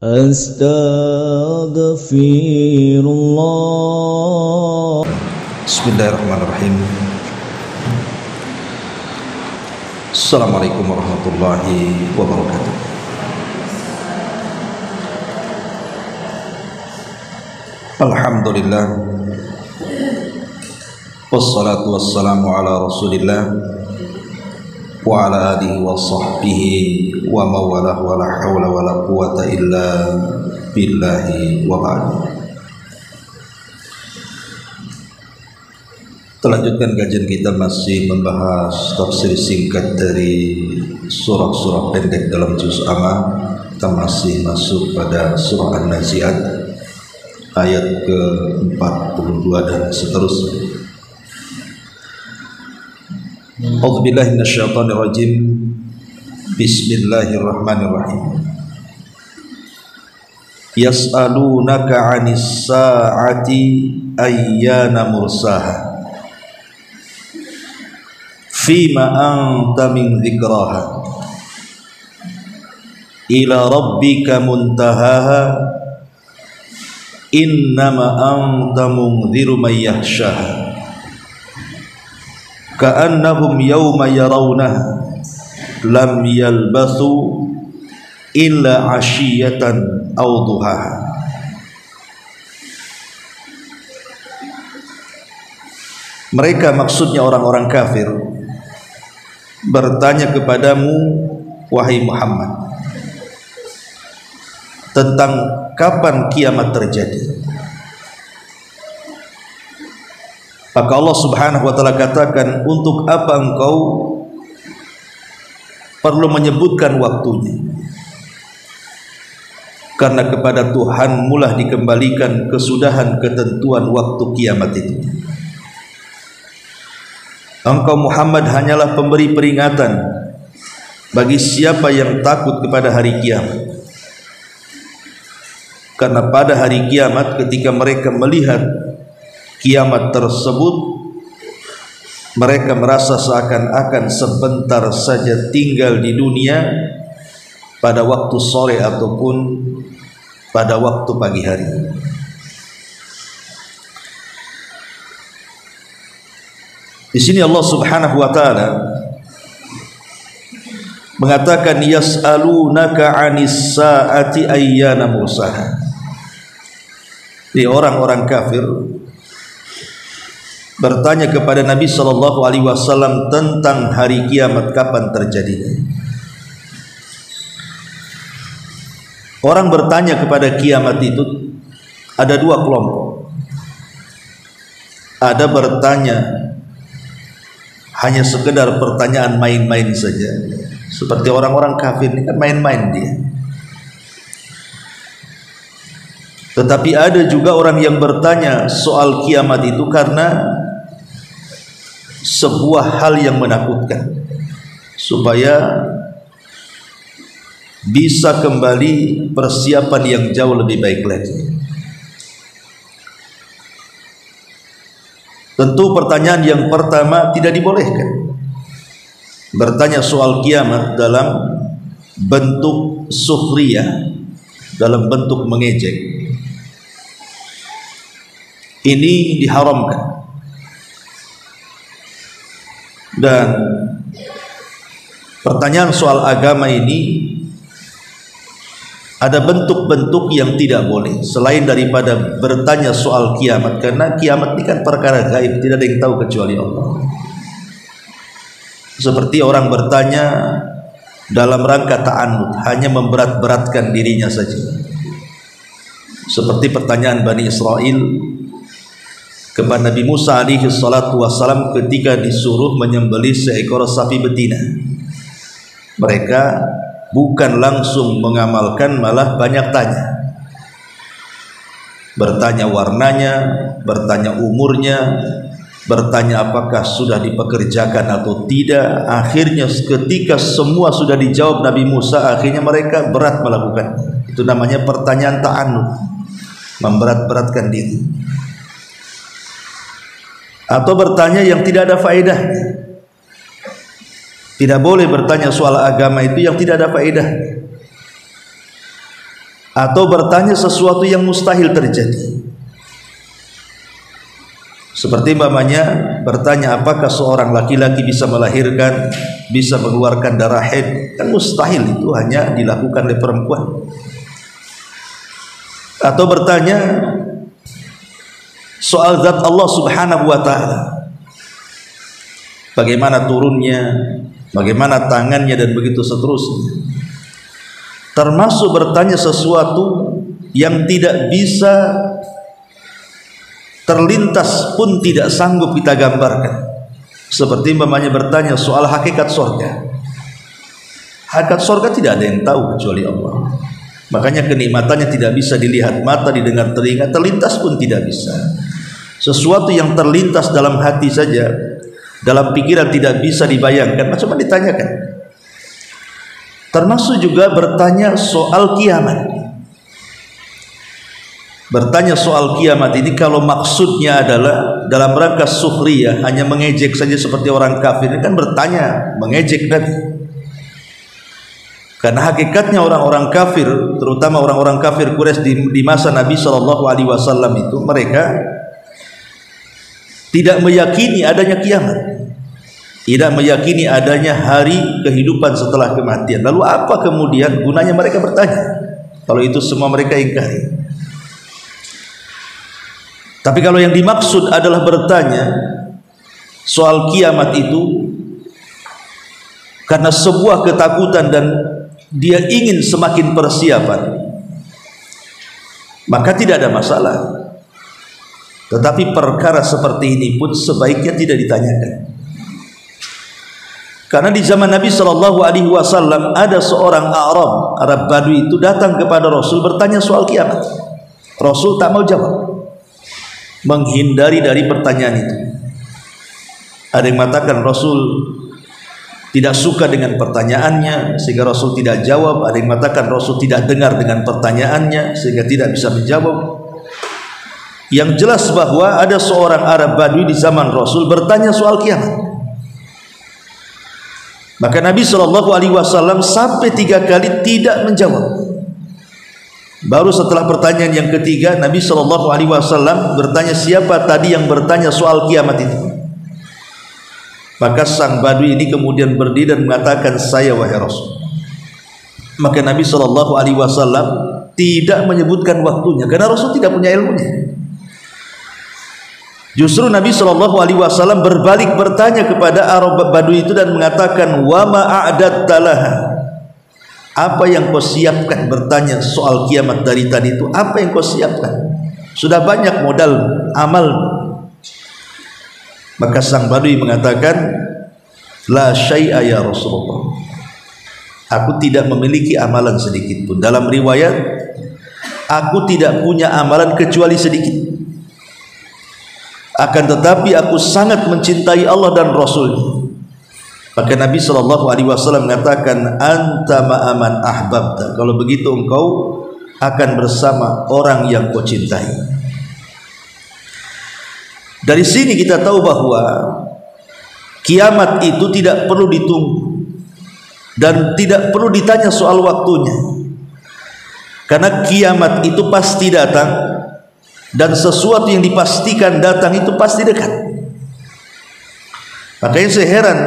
Astaghfirullah. Bismillahirrahmanirrahim. Assalamualaikum warahmatullahi wabarakatuh. Alhamdulillah, wassalatu wassalamu ala rasulillah wa ala alihi wa sahbihi wa mawalah wa la hawla wa la quwata illa billahi wa ba'd. Lanjutkan kajian kita masih membahas tafsir singkat dari surah-surah pendek dalam juz amma. Kita masih masuk pada surah An-Nazi'at ayat ke-42 dan seterusnya. A'udzubillahi minasyaitonir rajim. Bismillahirrahmanirrahim. Yas'alunaka 'anis sa'ati ayyana mursaha fima anta min dzikraha ila rabbika muntahaha innama anta mundziru may yakhshaha ka'annahum yawma yarawnaha lam yalbathu illa 'ashiyatan aw duhaha. Mereka, maksudnya orang-orang kafir, bertanya kepadamu wahai Muhammad tentang kapan kiamat terjadi. Maka Allah Subhanahu wa taala katakan, untuk apa engkau perlu menyebutkan waktunya? Karena kepada Tuhan mulah dikembalikan kesudahan ketentuan waktu kiamat itu. Engkau Muhammad hanyalah pemberi peringatan bagi siapa yang takut kepada hari kiamat. Karena pada hari kiamat, ketika mereka melihat kiamat tersebut, mereka merasa seakan-akan sebentar saja tinggal di dunia pada waktu sore ataupun pada waktu pagi hari. Di sini Allah Subhanahu wa taala mengatakan, yas'alunaka 'anis sa'ati ayyana mursaha. Di orang-orang kafir bertanya kepada Nabi sallallahu alaihi wasallam tentang hari kiamat, kapan terjadinya. Orang bertanya kepada kiamat itu ada dua kelompok. Ada bertanya hanya sekedar pertanyaan main-main saja, seperti orang-orang kafir ini kan main-main dia. Tetapi ada juga orang yang bertanya soal kiamat itu karena sebuah hal yang menakutkan, supaya bisa kembali persiapan yang jauh lebih baik lagi. Tentu pertanyaan yang pertama tidak dibolehkan. Bertanya soal kiamat dalam bentuk sukhriyah, dalam bentuk mengejek, ini diharamkan. Dan pertanyaan soal agama ini ada bentuk-bentuk yang tidak boleh selain daripada bertanya soal kiamat, karena kiamat ini kan perkara gaib, tidak ada yang tahu kecuali Allah. Seperti orang bertanya dalam rangka ta'annud, hanya memberat-beratkan dirinya saja. Seperti pertanyaan Bani Israel kepada Nabi Musa alaihi salatu wassalam ketika disuruh menyembelih seekor sapi betina. Mereka bukan langsung mengamalkan, malah banyak tanya. Bertanya warnanya, bertanya umurnya, bertanya apakah sudah dipekerjakan atau tidak. Akhirnya ketika semua sudah dijawab Nabi Musa, akhirnya mereka berat melakukan. Itu namanya pertanyaan ta'annud, memberat-beratkan diri. Atau bertanya yang tidak ada faedahnya. Tidak boleh bertanya soal agama itu yang tidak ada faedahnya. atau bertanya sesuatu yang mustahil terjadi. Seperti umpamanya bertanya apakah seorang laki-laki bisa melahirkan, bisa mengeluarkan darah haid, kan mustahil, itu hanya dilakukan oleh perempuan. Atau bertanya soal zat Allah Subhanahu wa taala, bagaimana turunnya, bagaimana tangannya, dan begitu seterusnya. Termasuk bertanya sesuatu yang tidak bisa terlintas pun tidak sanggup kita gambarkan. Seperti umpamanya bertanya soal hakikat surga. Hakikat surga tidak ada yang tahu kecuali Allah. Makanya kenikmatannya tidak bisa dilihat mata, didengar telinga, terlintas pun tidak bisa. Sesuatu yang terlintas dalam hati saja, dalam pikiran tidak bisa dibayangkan, macam mana ditanyakan? Termasuk juga bertanya soal kiamat. Bertanya soal kiamat ini kalau maksudnya adalah dalam rangka sukhriyah, hanya mengejek saja seperti orang kafir, ini kan bertanya mengejek Nabi. Karena hakikatnya orang-orang kafir, terutama orang-orang kafir Quraisy di masa Nabi SAW itu, mereka tidak meyakini adanya kiamat, tidak meyakini adanya hari kehidupan setelah kematian. Lalu apa kemudian gunanya mereka bertanya kalau itu semua mereka ingkari? Tapi kalau yang dimaksud adalah bertanya soal kiamat itu karena sebuah ketakutan dan dia ingin semakin persiapan, maka tidak ada masalah. Tetapi perkara seperti ini pun sebaiknya tidak ditanyakan. Karena di zaman Nabi SAW ada seorang Arab Badui itu datang kepada Rasul bertanya soal kiamat. Rasul tak mau jawab, menghindari dari pertanyaan itu. Ada yang mengatakan Rasul tidak suka dengan pertanyaannya sehingga Rasul tidak jawab. Ada yang mengatakan Rasul tidak dengar dengan pertanyaannya sehingga tidak bisa menjawab. Yang jelas bahwa ada seorang Arab Badui di zaman Rasul bertanya soal kiamat. Maka Nabi SAW sampai 3 kali tidak menjawab. Baru setelah pertanyaan yang ketiga, Nabi SAW bertanya, siapa tadi yang bertanya soal kiamat itu? Maka sang Badui ini kemudian berdiri dan mengatakan, saya wahai Rasul. Maka Nabi SAW tidak menyebutkan waktunya karena Rasul tidak punya ilmunya. Justru Nabi SAW berbalik bertanya kepada Arab Badui itu dan mengatakan, wa ma'a'adatta laha, apa yang kau siapkan? Bertanya soal kiamat dari tadi itu, apa yang kau siapkan? Sudah banyak modal amal. Maka sang Badui mengatakan, la syai'a ya Rasulullah, aku tidak memiliki amalan sedikit pun. Dalam riwayat, aku tidak punya amalan kecuali sedikit. Akan tetapi aku sangat mencintai Allah dan Rasul-Nya. Maka Nabi SAW mengatakan, anta ma'aman ahbabta, kalau begitu engkau akan bersama orang yang kau cintai. Dari sini kita tahu bahwa kiamat itu tidak perlu ditunggu dan tidak perlu ditanya soal waktunya, karena kiamat itu pasti datang. Dan sesuatu yang dipastikan datang itu pasti dekat. Makanya saya heran,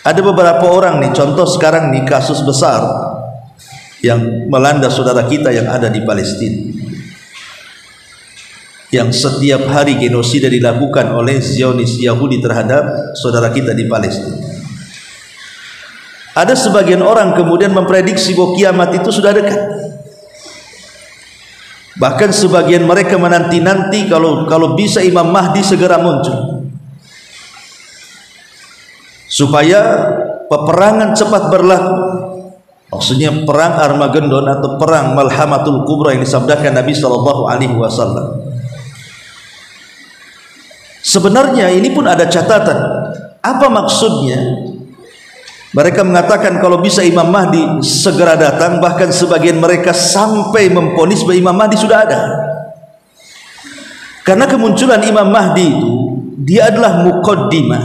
ada beberapa orang nih, contoh sekarang nih kasus besar yang melanda saudara kita yang ada di Palestina, yang setiap hari genosida dilakukan oleh Zionis Yahudi terhadap saudara kita di Palestina. Ada sebagian orang kemudian memprediksi bahwa kiamat itu sudah dekat. Bahkan sebagian mereka menanti-nanti kalau bisa Imam Mahdi segera muncul, supaya peperangan cepat berlaku. Maksudnya perang Armageddon atau perang Malhamatul Kubra yang disabdakan Nabi SAW. Sebenarnya ini pun ada catatan. Apa maksudnya? Mereka mengatakan kalau bisa Imam Mahdi segera datang, bahkan sebagian mereka sampai memponis bahwa Imam Mahdi sudah ada. Karena kemunculan Imam Mahdi itu, dia adalah muqaddimah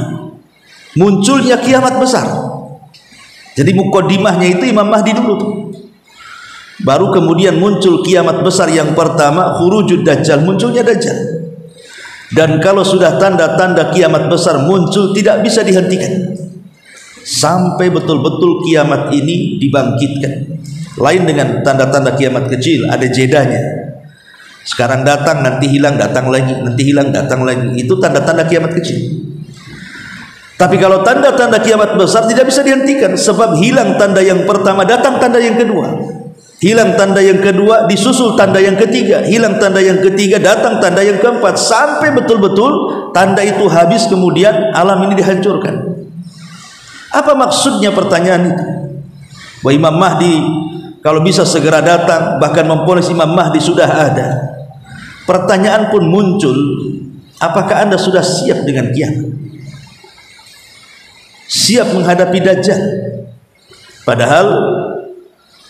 munculnya kiamat besar. Jadi muqaddimahnya itu Imam Mahdi dulu tuh. Baru kemudian muncul kiamat besar yang pertama, khurujud dajjal, munculnya dajjal. Dan kalau sudah tanda-tanda kiamat besar muncul, tidak bisa dihentikan sampai betul-betul kiamat ini dibangkitkan. Lain dengan tanda-tanda kiamat kecil, ada jedanya. Sekarang datang, nanti hilang, datang lagi, nanti hilang, datang lagi. Itu tanda-tanda kiamat kecil. Tapi kalau tanda-tanda kiamat besar tidak bisa dihentikan, sebab hilang tanda yang pertama, datang tanda yang kedua. Hilang tanda yang kedua, disusul tanda yang ketiga. Hilang tanda yang ketiga, datang tanda yang keempat. Sampai betul-betul tanda itu habis, kemudian alam ini dihancurkan. Apa maksudnya pertanyaan itu? Bahwa Imam Mahdi kalau bisa segera datang, bahkan memponis Imam Mahdi sudah ada. Pertanyaan pun muncul, apakah Anda sudah siap dengan kiamat? Siap menghadapi dajjal? Padahal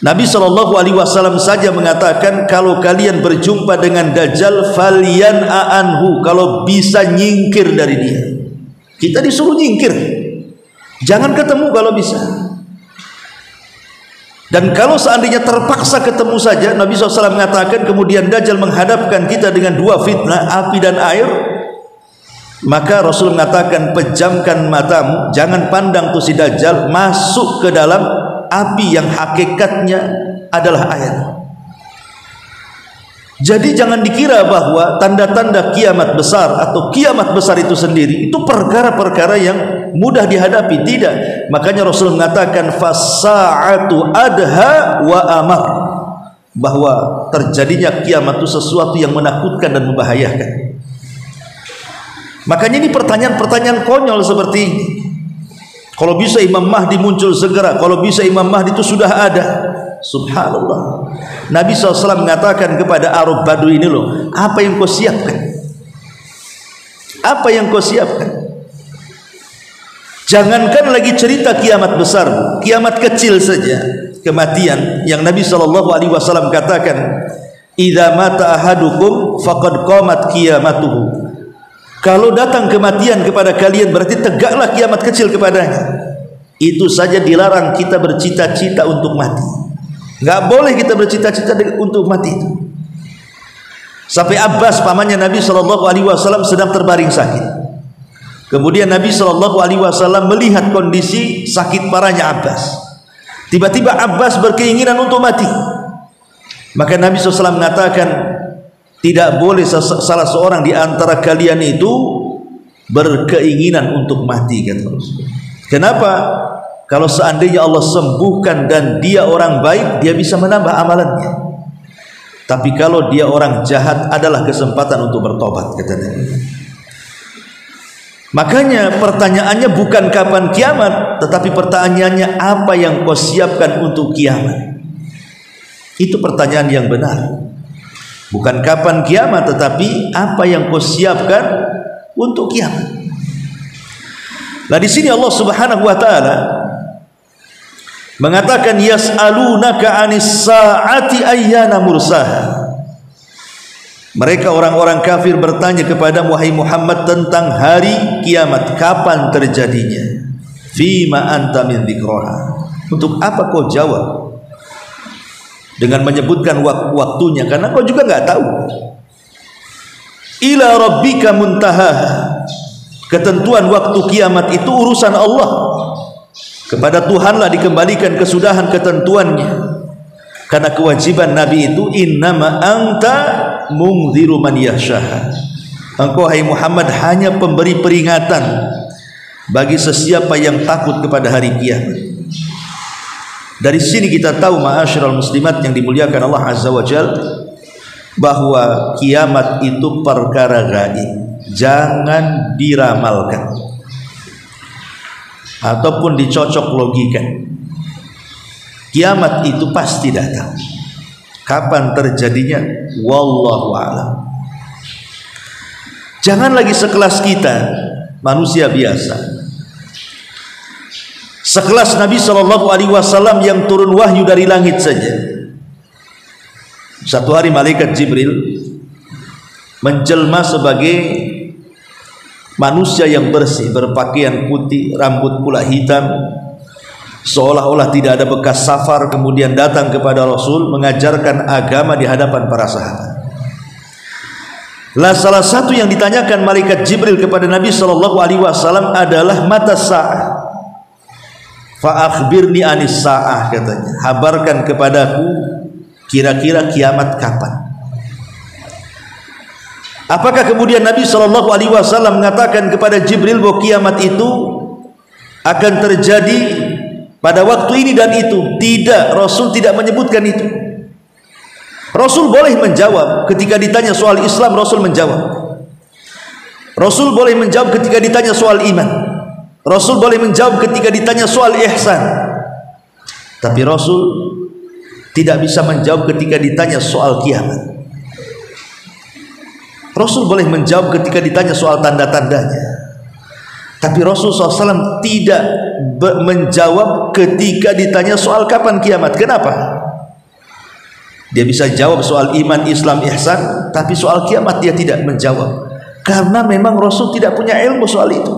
Nabi SAW saja mengatakan, kalau kalian berjumpa dengan dajjal, falyan'a anhu, kalau bisa nyingkir dari dia. Kita disuruh nyingkir, jangan ketemu kalau bisa. Dan kalau seandainya terpaksa ketemu saja, Nabi SAW mengatakan kemudian dajjal menghadapkan kita dengan dua fitnah, api dan air, maka Rasul mengatakan, pejamkan matamu, jangan pandang tuh si dajjal, masuk ke dalam api yang hakikatnya adalah air. Jadi jangan dikira bahwa tanda-tanda kiamat besar atau kiamat besar itu sendiri itu perkara-perkara yang mudah dihadapi. Tidak. Makanya Rasul mengatakan fasa'atu adha wa amar, bahwa terjadinya kiamat itu sesuatu yang menakutkan dan membahayakan. Makanya ini pertanyaan-pertanyaan konyol seperti ini. Kalau bisa Imam Mahdi muncul segera, kalau bisa Imam Mahdi itu sudah ada. Subhanallah. Nabi SAW mengatakan kepada Arab Badui ini, loh, apa yang kau siapkan? Apa yang kau siapkan? Jangankan lagi cerita kiamat besar, kiamat kecil saja, kematian yang Nabi SAW katakan, idza mata ahadukum faqad qamat qiyamatuhu. Kalau datang kematian kepada kalian, berarti tegaklah kiamat kecil kepadanya. Itu saja dilarang kita bercita-cita untuk mati. Enggak boleh kita bercita-cita untuk mati itu. Sampai Abbas, pamannya Nabi SAW, sedang terbaring sakit. Kemudian Nabi SAW melihat kondisi sakit parahnya Abbas. Tiba-tiba Abbas berkeinginan untuk mati. Maka Nabi SAW mengatakan, tidak boleh salah seorang di antara kalian itu berkeinginan untuk mati, kata Rasul. Kenapa? Kalau seandainya Allah sembuhkan dan dia orang baik, dia bisa menambah amalannya. Tapi kalau dia orang jahat, adalah kesempatan untuk bertobat, kata Nabi. Makanya pertanyaannya bukan kapan kiamat, tetapi pertanyaannya apa yang kau siapkan untuk kiamat. Itu pertanyaan yang benar. Bukan kapan kiamat, tetapi apa yang kau siapkan untuk kiamat. Nah, di sini Allah Subhanahu wa taala mengatakan, yas'alunaka 'anis sa'ati ayyana mursaha. Mereka orang-orang kafir bertanya kepada wahai Muhammad tentang hari kiamat, kapan terjadinya? Fima anta min dzikraha. Untuk apa kau jawab dengan menyebutkan waktunya, karena kau juga nggak tahu. Ila rabbika muntahaha. Ketentuan waktu kiamat itu urusan Allah. Kepada Tuhanlah dikembalikan kesudahan ketentuannya. Karena kewajiban Nabi itu, innama anta mungdziru man yakhshaha. Engkau hai Muhammad hanya pemberi peringatan bagi sesiapa yang takut kepada hari kiamat. Dari sini kita tahu, ma'asyiral muslimat yang dimuliakan Allah Azza wa Jalla, bahwa kiamat itu perkara gaib, jangan diramalkan ataupun dicocok logikan. Kiamat itu pasti datang. Kapan terjadinya? Wallahu a'lam. Jangan lagi sekelas kita, manusia biasa, sekelas Nabi SAW yang turun wahyu dari langit saja. Satu hari malaikat Jibril menjelma sebagai manusia yang bersih, berpakaian putih, rambut pula hitam, seolah-olah tidak ada bekas safar, kemudian datang kepada Rasul mengajarkan agama di hadapan para sahabat. Lah salah satu yang ditanyakan malaikat Jibril kepada Nabi SAW adalah mata sa'ah. Fa akhbirni anis sa'ah, katanya, habarkan kepadaku kira-kira kiamat kapan. Apakah kemudian Nabi SAW mengatakan kepada Jibril bahwa kiamat itu akan terjadi pada waktu ini dan itu? Tidak, Rasul tidak menyebutkan itu. Rasul boleh menjawab ketika ditanya soal Islam, Rasul menjawab. Rasul boleh menjawab ketika ditanya soal iman. Rasul boleh menjawab ketika ditanya soal ihsan. Tapi Rasul tidak bisa menjawab ketika ditanya soal kiamat. Rasul boleh menjawab ketika ditanya soal tanda-tandanya. Tapi Rasul SAW tidak menjawab ketika ditanya soal kapan kiamat. Kenapa? Dia bisa jawab soal iman, Islam, ihsan, tapi soal kiamat dia tidak menjawab, karena memang Rasul tidak punya ilmu soal itu.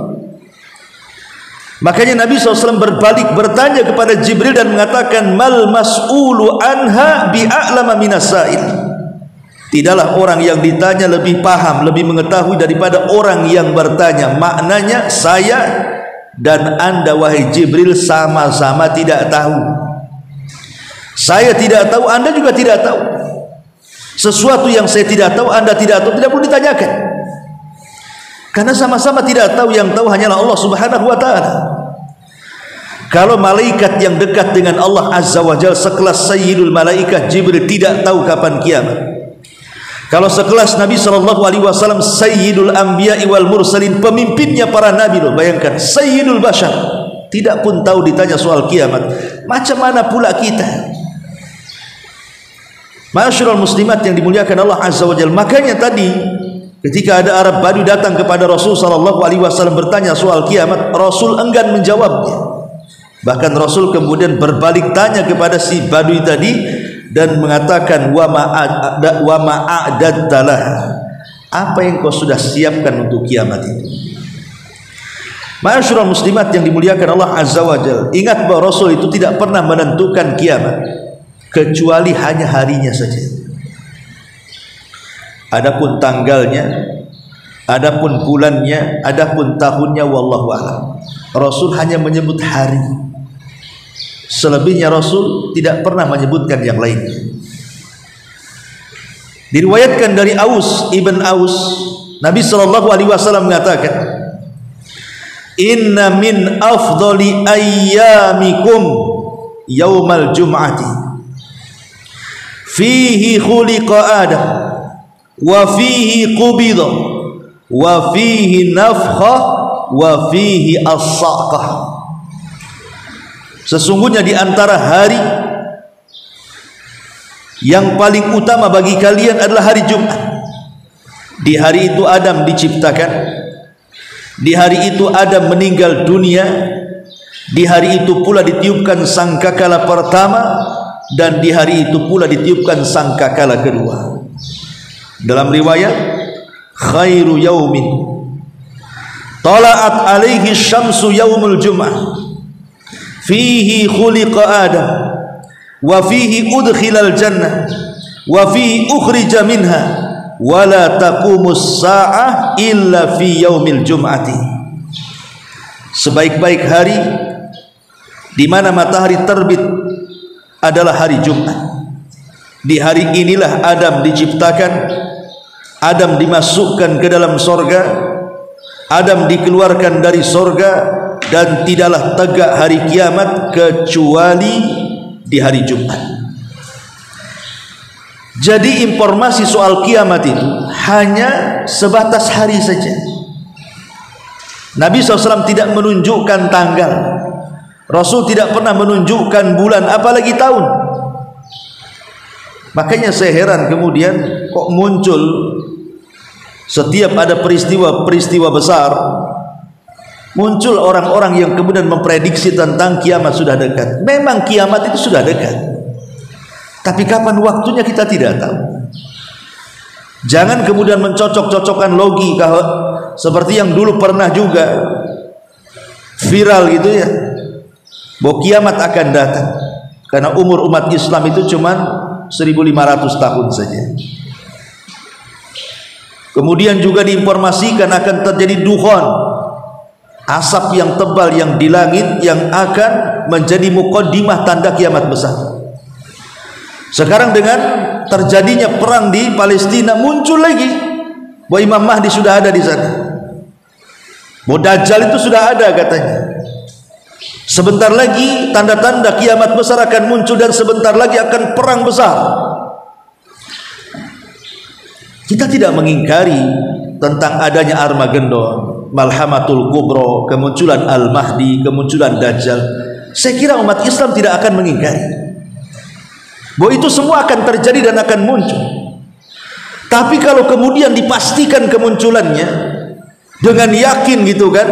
Makanya Nabi SAW berbalik bertanya kepada Jibril dan mengatakan, mal mas'ulu anha bi'a'lama minas sa'il. Tidaklah orang yang ditanya lebih paham, lebih mengetahui daripada orang yang bertanya. Maknanya saya dan anda wahai Jibril sama-sama tidak tahu. Saya tidak tahu, anda juga tidak tahu. Sesuatu yang saya tidak tahu, anda tidak tahu, tidak perlu ditanyakan, karena sama-sama tidak tahu. Yang tahu hanyalah Allah Subhanahu wa ta'ala. Kalau malaikat yang dekat dengan Allah Azza wa Jalla sekelas Sayyidul Malaikat Jibril tidak tahu kapan kiamat, kalau sekelas Nabi SAW Sayyidul Anbiya wal Mursalin, pemimpinnya para nabi, loh, bayangkan Sayyidul Bashar, tidak pun tahu ditanya soal kiamat, macam mana pula kita? Ma'asyiral muslimat yang dimuliakan Allah Azza wa Jalla. Makanya tadi ketika ada Arab Badui datang kepada Rasul SAW bertanya soal kiamat, Rasul enggan menjawabnya. Bahkan Rasul kemudian berbalik tanya kepada si Badui tadi dan mengatakan, wa ma'a'dadtalah, apa yang kau sudah siapkan untuk kiamat itu? Ma'asyiral muslimat yang dimuliakan Allah Azza wa Jalla, ingat bahwa Rasul itu tidak pernah menentukan kiamat kecuali hanya harinya saja. Adapun tanggalnya, adapun bulannya, adapun tahunnya, wallahu a'lam. Rasul hanya menyebut hari. Selebihnya Rasul tidak pernah menyebutkan yang lain. Diriwayatkan dari Aus ibn Aus, Nabi SAW mengatakan, inna min afdali ayyamikum yaumal jum'ati fihi khuliqa Adam wa fihi qubida wa fihi nafkha wa fihi as-saqah. Sesungguhnya di antara hari yang paling utama bagi kalian adalah hari Jumat. Di hari itu Adam diciptakan, di hari itu Adam meninggal dunia, di hari itu pula ditiupkan sangkakala pertama, dan di hari itu pula ditiupkan sangkakala kedua. Dalam riwayat, khairu yaumin tala'at alaihi syamsu yaumul jum'ah fihi khuliqa Adam wa fihi udkhilal jannah wa fihi ukhrija minha wa la taqumus sa'ah illa fi yaumil jum'ati. Sebaik-baik hari di mana matahari terbit adalah hari Jumat. Di hari inilah Adam diciptakan, Adam dimasukkan ke dalam sorga, Adam dikeluarkan dari sorga, dan tidaklah tegak hari kiamat kecuali di hari Jumat. Jadi informasi soal kiamat itu hanya sebatas hari saja. Nabi SAW tidak menunjukkan tanggal, Rasul tidak pernah menunjukkan bulan, apalagi tahun. Makanya saya heran kemudian kok muncul setiap ada peristiwa-peristiwa besar, muncul orang-orang yang kemudian memprediksi tentang kiamat sudah dekat. Memang kiamat itu sudah dekat, tapi kapan waktunya kita tidak tahu. Jangan kemudian mencocok-cocokkan logika seperti yang dulu pernah juga viral gitu ya. bahwa kiamat akan datang, karena umur umat Islam itu cuma 1500 tahun saja. Kemudian juga diinformasikan akan terjadi dukhon, asap yang tebal yang di langit yang akan menjadi muqaddimah tanda kiamat besar. Sekarang dengan terjadinya perang di Palestina, muncul lagi bahwa Imam Mahdi sudah ada di sana, bahwa Dajjal itu sudah ada katanya. Sebentar lagi tanda-tanda kiamat besar akan muncul, dan sebentar lagi akan perang besar. Kita tidak mengingkari tentang adanya Armageddon, Malhamatul Kubra, kemunculan Al-Mahdi, kemunculan Dajjal. Saya kira umat Islam tidak akan mengingkari bahwa itu semua akan terjadi dan akan muncul. Tapi kalau kemudian dipastikan kemunculannya dengan yakin gitu kan,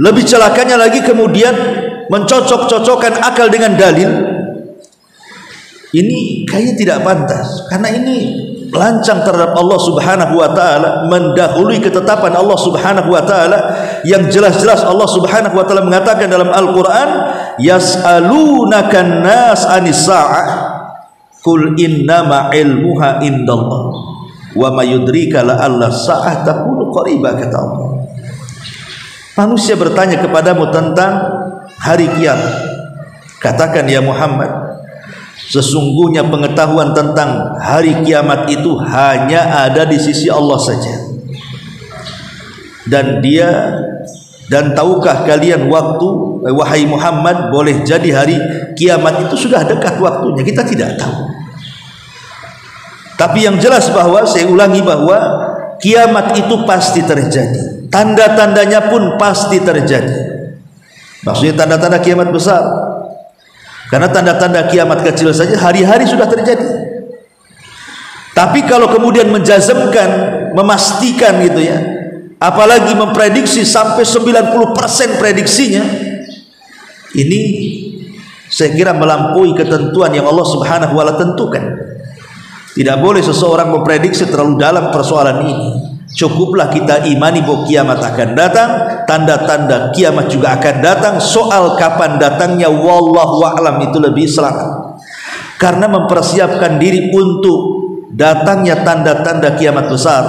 lebih celakanya lagi kemudian mencocok-cocokkan akal dengan dalil, ini kayaknya tidak pantas, karena ini lancang terhadap Allah Subhanahu wa taala, mendahului ketetapan Allah Subhanahu wa taala yang jelas-jelas Allah Subhanahu wa taala mengatakan dalam Al-Qur'an, yas'alunakan nas 'anis sa'ah qul innama ilmuha indallah wa may yudrika la'alla sa'ah takunu qaribah, kata Allah. Manusia bertanya kepadamu tentang hari kiamat. Katakan ya Muhammad, sesungguhnya pengetahuan tentang hari kiamat itu hanya ada di sisi Allah saja. Dan tahukah kalian waktu, wahai Muhammad, boleh jadi hari kiamat itu sudah dekat waktunya? Kita tidak tahu. Tapi yang jelas bahwa, saya ulangi, bahwa kiamat itu pasti terjadi. Tanda-tandanya pun pasti terjadi. Maksudnya tanda-tanda kiamat besar. Karena tanda-tanda kiamat kecil saja hari-hari sudah terjadi. Tapi kalau kemudian menjazmkan, memastikan gitu ya, apalagi memprediksi sampai 90% prediksinya, ini saya kira melampaui ketentuan yang Allah Subhanahu wa taala tentukan. Tidak boleh seseorang memprediksi terlalu dalam persoalan ini. Cukuplah kita imani bahwa kiamat akan datang, tanda-tanda kiamat juga akan datang. Soal kapan datangnya wallahu a'lam itu lebih selamat, karena mempersiapkan diri untuk datangnya tanda-tanda kiamat besar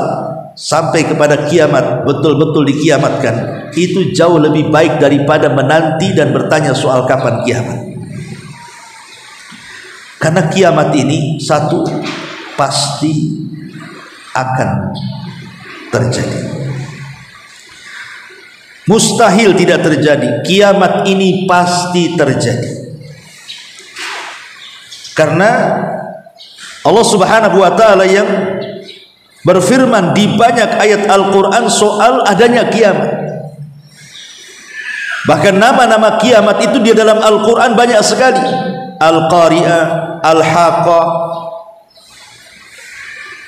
sampai kepada kiamat betul-betul dikiamatkan, itu jauh lebih baik daripada menanti dan bertanya soal kapan kiamat. Karena kiamat ini satu pasti akan terjadi. Mustahil tidak terjadi. Kiamat ini pasti terjadi. Karena Allah Subhanahu wa taala yang berfirman di banyak ayat Al-Qur'an soal adanya kiamat. Bahkan nama-nama kiamat itu di dalam Al-Qur'an banyak sekali. Al-Qari'ah, Al-Haqqah,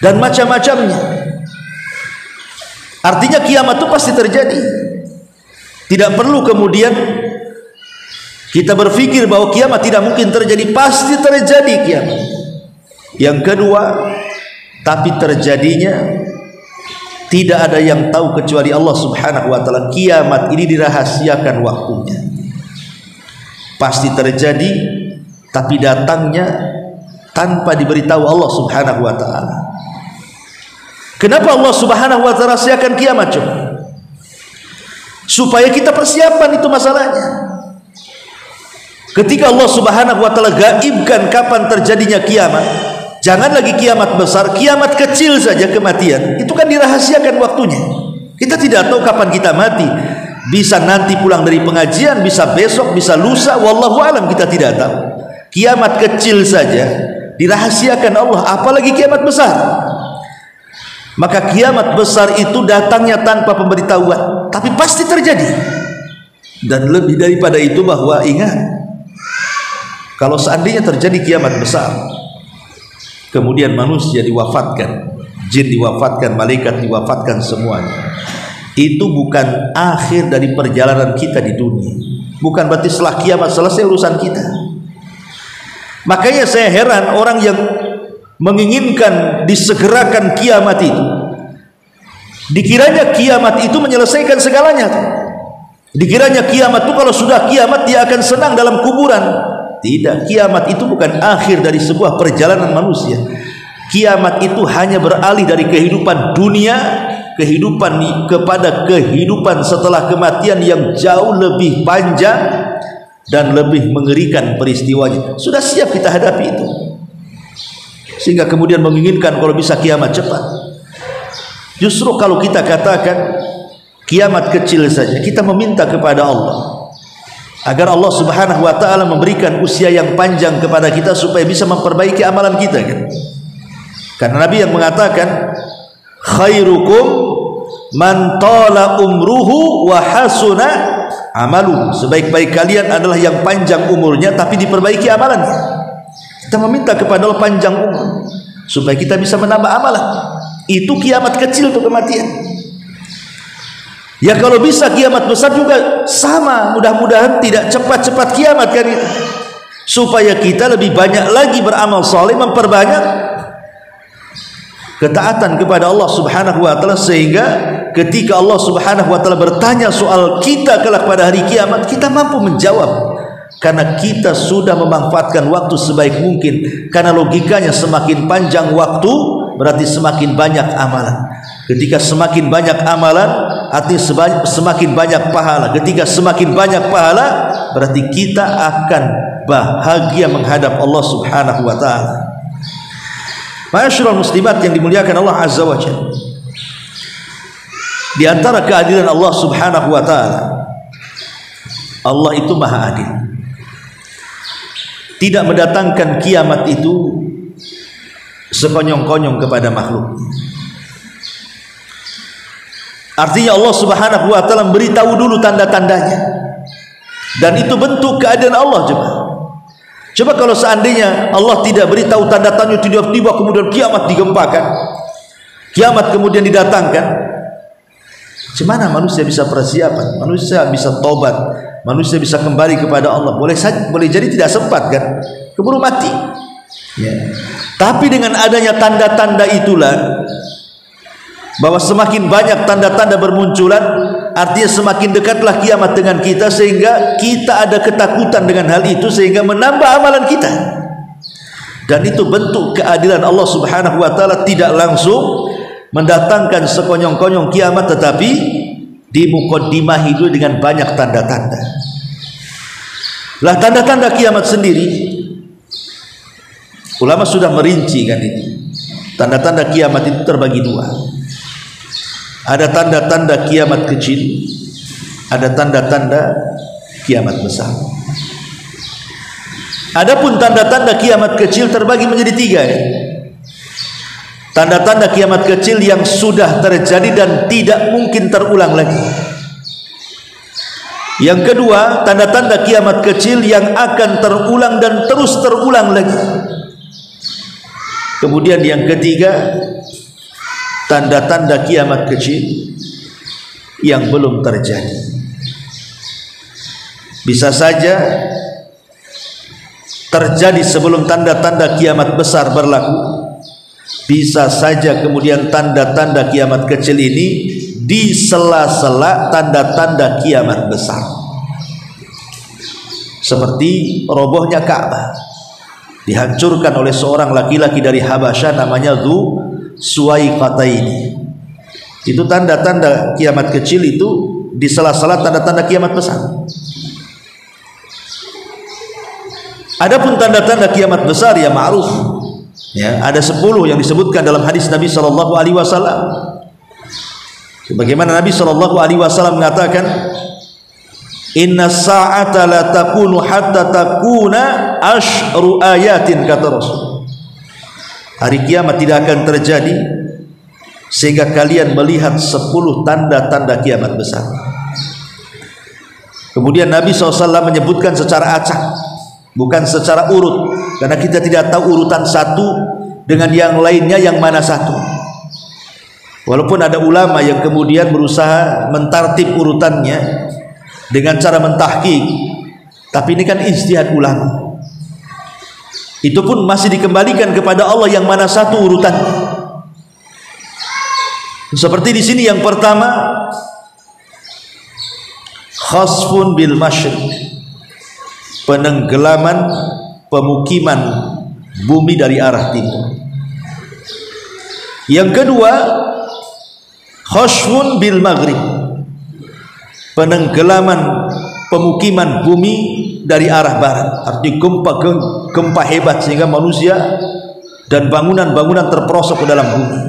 dan macam-macamnya. Artinya kiamat itu pasti terjadi. Tidak perlu kemudian kita berpikir bahwa kiamat tidak mungkin terjadi. Pasti terjadi kiamat. Yang kedua, tapi terjadinya tidak ada yang tahu kecuali Allah Subhanahu wa taala. Kiamat ini dirahasiakan waktunya. Pasti terjadi, tapi datangnya tanpa diberitahu Allah Subhanahu wa taala. Kenapa Allah Subhanahu wa taala rahasiakan kiamat? Coba, supaya kita persiapan, itu masalahnya. Ketika Allah Subhanahu wa taala gaibkan kapan terjadinya kiamat, jangan lagi kiamat besar, kiamat kecil saja kematian, itu kan dirahasiakan waktunya. Kita tidak tahu kapan kita mati. Bisa nanti pulang dari pengajian, bisa besok, bisa lusa, wallahu alam, kita tidak tahu. Kiamat kecil saja dirahasiakan Allah, apalagi kiamat besar. Maka kiamat besar itu datangnya tanpa pemberitahuan, tapi pasti terjadi. Dan lebih daripada itu, bahwa ingat, kalau seandainya terjadi kiamat besar, kemudian manusia diwafatkan, jin diwafatkan, malaikat diwafatkan, semuanya, itu bukan akhir dari perjalanan kita di dunia. Bukan berarti setelah kiamat selesai urusan kita. Makanya saya heran orang yang menginginkan disegerakan kiamat itu, dikiranya kiamat itu menyelesaikan segalanya. Dikiranya kiamat itu kalau sudah kiamat dia akan senang dalam kuburan. Tidak, kiamat itu bukan akhir dari sebuah perjalanan manusia. Kiamat itu hanya beralih dari kehidupan dunia, kehidupan kepada kehidupan setelah kematian yang jauh lebih panjang dan lebih mengerikan peristiwanya. Sudah siap kita hadapi itu, sehingga kemudian menginginkan kalau bisa kiamat cepat. Justru kalau kita katakan kiamat kecil saja, kita meminta kepada Allah agar Allah Subhanahu wa taala memberikan usia yang panjang kepada kita supaya bisa memperbaiki amalan kita, kan? Karena Nabi yang mengatakan khairukum man tala umruhu wa hasuna amalu. Sebaik-baik kalian adalah yang panjang umurnya tapi diperbaiki amalannya. Kita meminta kepada Allah panjang umur supaya kita bisa menambah amalan. Itu kiamat kecil untuk kematian. Ya kalau bisa kiamat besar juga sama, mudah-mudahan tidak cepat-cepat kiamat, kan itu. Supaya kita lebih banyak lagi beramal saleh, memperbanyak ketaatan kepada Allah Subhanahu wa taala, sehingga ketika Allah Subhanahu wa taala bertanya soal kita kelak pada hari kiamat, kita mampu menjawab karena kita sudah memanfaatkan waktu sebaik mungkin. Karena logikanya semakin panjang waktu berarti semakin banyak amalan. Ketika semakin banyak amalan, artinya semakin banyak pahala. Ketika semakin banyak pahala, berarti kita akan bahagia menghadap Allah Subhanahu wa taala. Ma'asyiral muslimat yang dimuliakan Allah Azza wa Jalla, di antara keadilan Allah Subhanahu wa taala, Allah itu maha adil. Tidak mendatangkan kiamat itu sekonyong-konyong kepada makhluk. Artinya Allah Subhanahu wa taala memberitahu dulu tanda-tandanya, dan itu bentuk keadilan Allah. Coba kalau seandainya Allah tidak beritahu tanda-tanda, tiba-tiba kemudian kiamat digempakan, kiamat kemudian didatangkan, gimana manusia bisa persiapan? Manusia bisa tobat, manusia bisa kembali kepada Allah. Boleh jadi tidak sempat, kan? Keburu mati. Ya. Tapi dengan adanya tanda-tanda itulah, bahwa semakin banyak tanda-tanda bermunculan, artinya semakin dekatlah kiamat dengan kita, sehingga kita ada ketakutan dengan hal itu, sehingga menambah amalan kita. Dan itu bentuk keadilan Allah Subhanahu wa taala, tidak langsung mendatangkan sekonyong-konyong kiamat, tetapi dimuqaddimahi dulu dengan banyak tanda-tanda. Lah tanda-tanda kiamat sendiri ulama sudah merinci, kan itu. Tanda-tanda kiamat itu terbagi dua. Ada tanda-tanda kiamat kecil, ada tanda-tanda kiamat besar. Adapun tanda-tanda kiamat kecil terbagi menjadi tiga, ya. Tanda-tanda kiamat kecil yang sudah terjadi dan tidak mungkin terulang lagi. Yang kedua, tanda-tanda kiamat kecil yang akan terulang dan terus terulang lagi. Kemudian yang ketiga, tanda-tanda kiamat kecil yang belum terjadi. Bisa saja terjadi sebelum tanda-tanda kiamat besar berlaku, bisa saja kemudian tanda-tanda kiamat kecil ini di sela-sela tanda-tanda kiamat besar. Seperti robohnya Ka'bah, dihancurkan oleh seorang laki-laki dari Habasyah namanya Dzu Suwaikataini. Itu tanda-tanda kiamat kecil, itu di sela-sela tanda-tanda kiamat besar. Adapun tanda-tanda kiamat besar ya ma'ruf, ya, ada 10 yang disebutkan dalam hadis Nabi sallallahu alaihi wasallam. Sebagaimana Nabi sallallahu alaihi wasallam mengatakan, inna sa'ata la takunu hatta takuna asyru ayatin, kata Rasul. Hari kiamat tidak akan terjadi sehingga kalian melihat 10 tanda-tanda kiamat besar. Kemudian Nabi SAW menyebutkan secara acak, bukan secara urut, karena kita tidak tahu urutan satu dengan yang lainnya yang mana satu. Walaupun ada ulama yang kemudian berusaha mentartib urutannya dengan cara mentahqiq, tapi ini kan ijtihad ulama. Itu pun masih dikembalikan kepada Allah yang mana satu urutan. Seperti di sini yang pertama, khasfun bil masyriq, penenggelaman pemukiman bumi dari arah timur. Yang kedua, khasfun bil maghrib, penenggelaman pemukiman bumi dari arah barat. Artinya gempa hebat sehingga manusia dan bangunan-bangunan terperosok ke dalam bumi.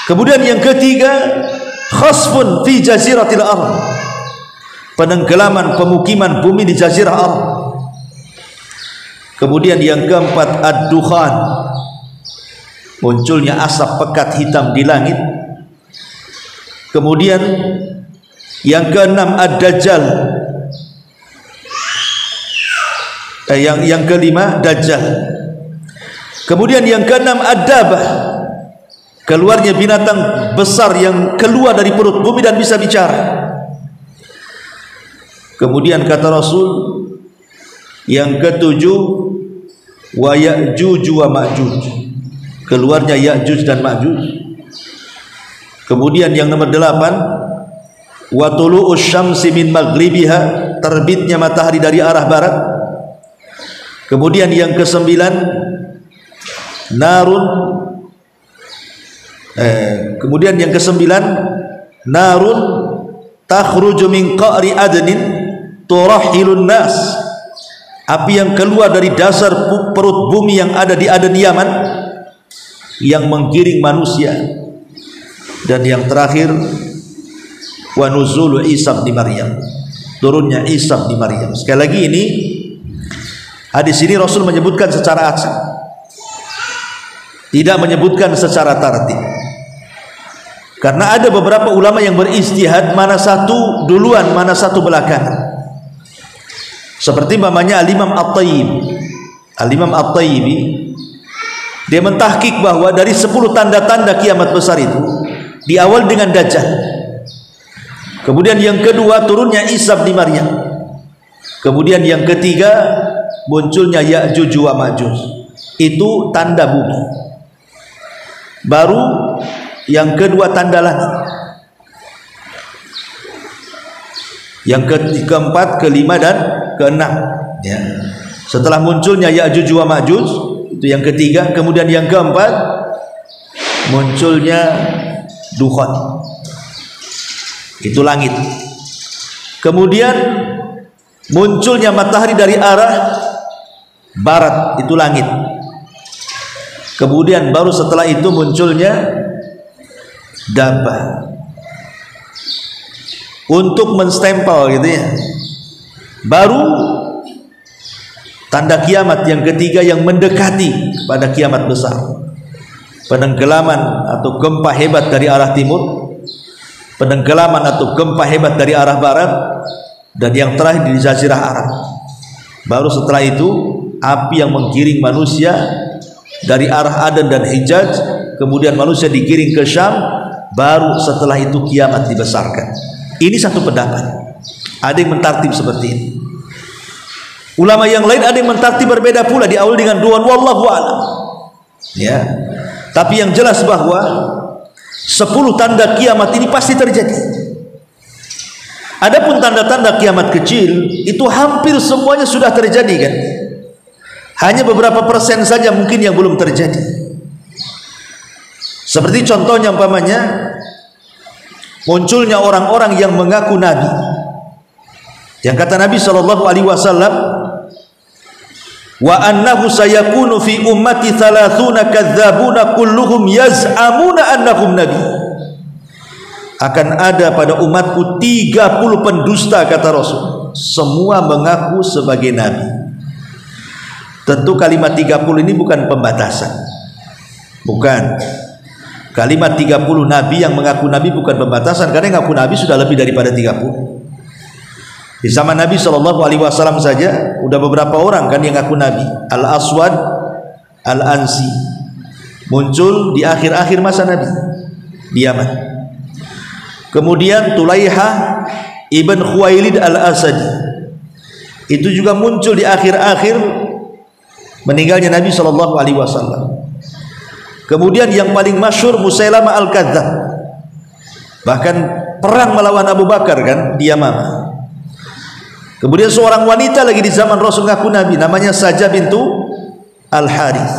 Kemudian yang ketiga, khasfun fi jaziratil ardh, penenggelaman pemukiman bumi di jazirah Arab. Kemudian yang keempat, ad-dukhan, munculnya asap pekat hitam di langit. Kemudian yang keenam, ad-dajjal, yang kelima, dajjal. Kemudian yang keenam, ad-dabah, keluarnya binatang besar yang keluar dari perut bumi dan bisa bicara. Kemudian kata Rasul yang ketujuh, wa ya'juj wa ma'juj, keluarnya Ya'juj dan Ma'juj. Kemudian yang nomor 8, wa tulu'us syamsi min maghribiha, terbitnya matahari dari arah barat. Kemudian yang ke-9, narun, kemudian yang ke-9, narun takhruju min qa'ri adnin turahilun nas, api yang keluar dari dasar perut bumi yang ada di Aden Yaman yang menggiring manusia. Dan yang terakhir, wa nuzulu Isa bin Maryam, turunnya Isa bin Maryam. Sekali lagi ini hadis ini Rasul menyebutkan secara aksan, tidak menyebutkan secara tartib. Karena ada beberapa ulama yang beristihad mana satu duluan, mana satu belakangan. Seperti mamanya Al-Imam At-Tayyib. Al-Imam At-Tayyibi dia mentahqiq bahwa dari 10 tanda-tanda kiamat besar itu diawal dengan Dajjal. Kemudian yang kedua, turunnya Isa bin Maryam. Kemudian yang ketiga, munculnya Ya'juj wa Ma'juj. Itu tanda bumi. Baru yang kedua, tanda langit. Yang keempat, kelima dan keenam, ya. Setelah munculnya Ya'juj wa Ma'juj, itu yang ketiga. Kemudian yang keempat, munculnya dukhan, itu langit. Kemudian munculnya matahari dari arah barat, itu langit. Kemudian baru setelah itu munculnya dabbah untuk menstempel gitu ya. Baru tanda kiamat yang ketiga yang mendekati pada kiamat besar, penenggelaman atau gempa hebat dari arah timur, penenggelaman atau gempa hebat dari arah barat, dan yang terakhir di Jazirah Arab. Baru setelah itu api yang menggiring manusia dari arah Aden dan Hijaz, kemudian manusia digiring ke Syam. Baru setelah itu kiamat dibesarkan. Ini satu pendapat. Ada yang mentartib seperti ini. Ulama yang lain ada yang mentartib berbeda pula, diawali dengan duan wallahu a'lam. Ya. Tapi yang jelas bahwa 10 tanda kiamat ini pasti terjadi. Adapun tanda-tanda kiamat kecil itu hampir semuanya sudah terjadi kan. Hanya beberapa persen saja mungkin yang belum terjadi. Seperti contohnya umpamanya munculnya orang-orang yang mengaku nabi, yang kata Nabi SAW, wa annahu sayakunu fi ummati 30 kadzabuna kulluhum yaz'amuna annahum nabi, akan ada pada umatku 30 pendusta, kata Rasul, semua mengaku sebagai nabi. Tentu kalimat 30 ini bukan pembatasan, bukan. Kalimat 30 nabi yang mengaku nabi bukan pembatasan, karena yang mengaku nabi sudah lebih daripada 30. Di zaman Nabi SAW saja udah beberapa orang kan yang mengaku nabi. Al-Aswad Al-Ansi muncul di akhir-akhir masa Nabi di Yaman. Kemudian Tulaiha Ibn Khuwailid Al-Asadi itu juga muncul di akhir-akhir meninggalnya Nabi SAW. Kemudian yang paling masyhur Musailamah Al-Kadzdzab, bahkan perang melawan Abu Bakar kan di Yamamah. Kemudian seorang wanita lagi di zaman Rasul ngaku Nabi, namanya Sajah bintu Al-Harith.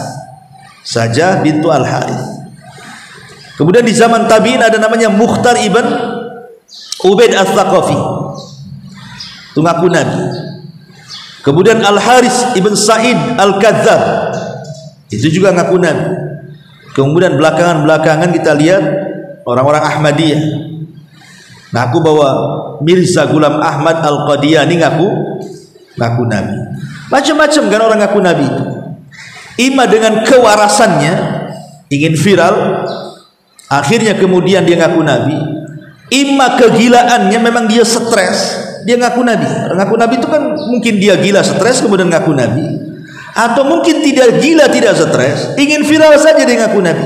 Sajah bintu Al-Harith. Kemudian di zaman tabi'in ada namanya Mukhtar ibn Ubaid Al-Thaqafi, itu ngaku Nabi. Kemudian Al-Haris ibn Sa'id Al-Kadzab, itu juga ngaku Nabi. Kemudian belakangan kita lihat orang-orang Ahmadiyah ngaku bahwa Mirza Ghulam Ahmad Al-Qadiani ngaku Nabi. Macam-macam kan orang ngaku Nabi itu. Ima dengan kewarasannya ingin viral, akhirnya kemudian dia ngaku Nabi. Ima kegilaannya memang dia stres, dia ngaku Nabi. Orang ngaku Nabi itu kan mungkin dia gila stres kemudian ngaku Nabi, atau mungkin tidak gila tidak stres, ingin viral saja dia ngaku Nabi,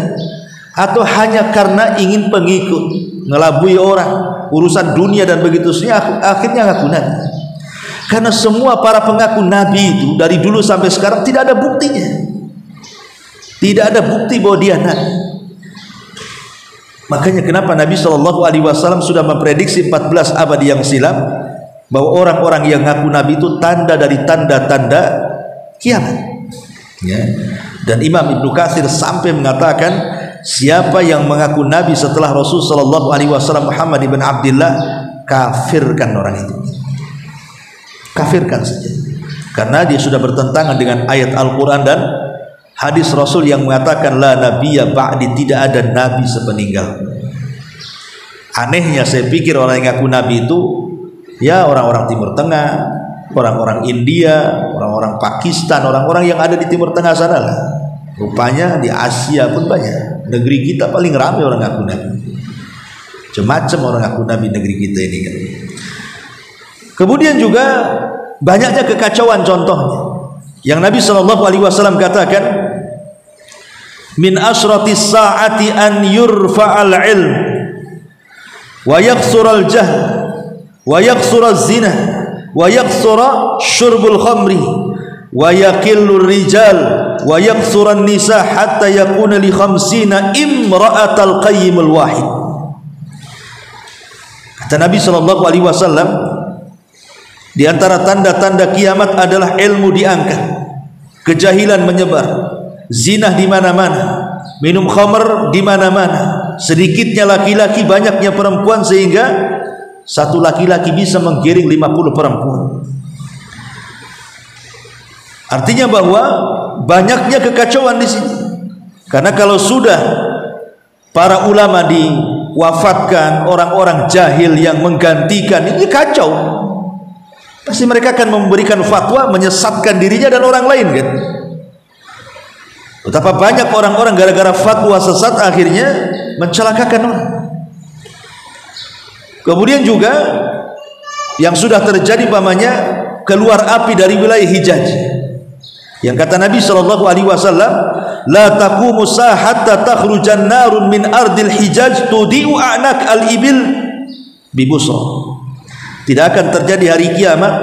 atau hanya karena ingin pengikut, ngelabui orang, urusan dunia dan begitu saja, akhirnya ngaku Nabi. Karena semua para pengaku Nabi itu dari dulu sampai sekarang tidak ada buktinya, tidak ada bukti bahwa dia Nabi. Makanya kenapa Nabi SAW sudah memprediksi 14 abad yang silam bahwa orang-orang yang ngaku Nabi itu tanda dari tanda-tanda kiamat ya. Dan Imam Ibnu Katsir sampai mengatakan, siapa yang mengaku Nabi setelah Rasul SAW Muhammad ibn Abdullah, kafirkan orang itu, kafirkan saja, karena dia sudah bertentangan dengan ayat Al-Quran dan hadis Rasul yang mengatakan la nabiyya ba'di, tidak ada nabi sepeninggal. Anehnya saya pikir orang yang ngaku nabi itu ya orang-orang Timur Tengah, orang-orang India, orang-orang Pakistan, orang-orang yang ada di Timur Tengah sana lah. Rupanya di Asia pun banyak. Negeri kita paling ramai orang ngaku nabi. Macam-macam orang ngaku nabi negeri kita ini kan. Kemudian juga banyaknya kekacauan, contohnya yang Nabi SAW katakan, min asratis sa'ati an yurfa'al ilm wa yaksura al-jahl wa yaksura az-zina wa yaksura syurbul khamri wa yaqillu rijal wa yaksura an-nisa hatta yakuna li 50 imra'atal qayyimul wahid. Kata Nabi SAW, di antara tanda-tanda kiamat adalah ilmu diangkat, kejahilan menyebar, zina di mana-mana, minum khamr di mana-mana, sedikitnya laki-laki, banyaknya perempuan, sehingga satu laki-laki bisa menggiring 50 perempuan. Artinya bahwa banyaknya kekacauan di sini. Karena kalau sudah para ulama diwafatkan, orang-orang jahil yang menggantikan, ini kacau. Pasti mereka akan memberikan fatwa menyesatkan dirinya dan orang lain kan. Betapa banyak orang-orang gara-gara fatwa sesat akhirnya mencelakakan orang. Kemudian juga yang sudah terjadi pamannya keluar api dari wilayah Hijaz, yang kata Nabi SAW, la taqumu hatta takhrujan narun min ardil Hijaz tudi'u a'nak al-ibil bi Busra. Tidak akan terjadi hari kiamat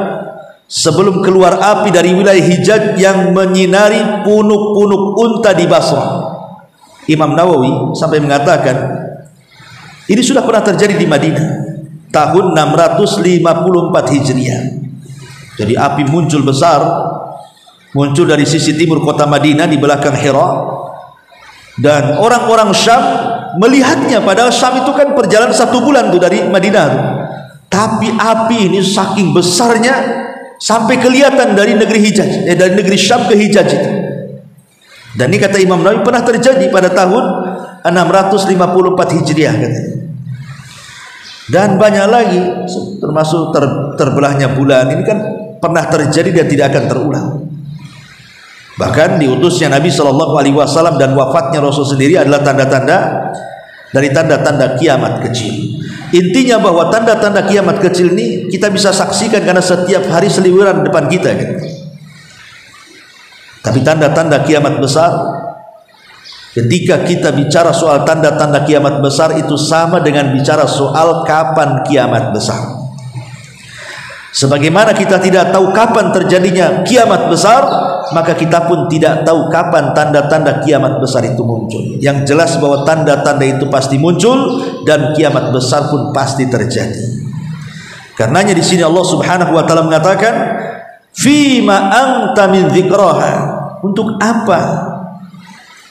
sebelum keluar api dari wilayah Hijaz yang menyinari punuk-punuk unta di Basrah. Imam Nawawi sampai mengatakan ini sudah pernah terjadi di Madinah tahun 654 Hijriah. Jadi api muncul besar, muncul dari sisi timur kota Madinah di belakang Hira, dan orang-orang Syam melihatnya, padahal Syam itu kan perjalanan 1 bulan tuh dari Madinah tuh. Tapi api ini saking besarnya sampai kelihatan dari negeri Hijaz, dari negeri Syam ke Hijaz itu. Dan ini kata Imam Nawawi pernah terjadi pada tahun 654 Hijriah katanya. Dan banyak lagi, termasuk terbelahnya bulan ini kan pernah terjadi dan tidak akan terulang. Bahkan diutusnya Nabi SAW dan wafatnya Rasul sendiri adalah tanda-tanda dari tanda-tanda kiamat kecil. Intinya bahwa tanda-tanda kiamat kecil ini kita bisa saksikan karena setiap hari seliweran depan kita kan. Tapi tanda-tanda kiamat besar, ketika kita bicara soal tanda-tanda kiamat besar, itu sama dengan bicara soal kapan kiamat besar. Sebagaimana kita tidak tahu kapan terjadinya kiamat besar, maka kita pun tidak tahu kapan tanda-tanda kiamat besar itu muncul. Yang jelas bahwa tanda-tanda itu pasti muncul dan kiamat besar pun pasti terjadi. Karenanya di sini Allah Subhanahu wa taala mengatakan, "Fima anta min dzikraha." Untuk apa?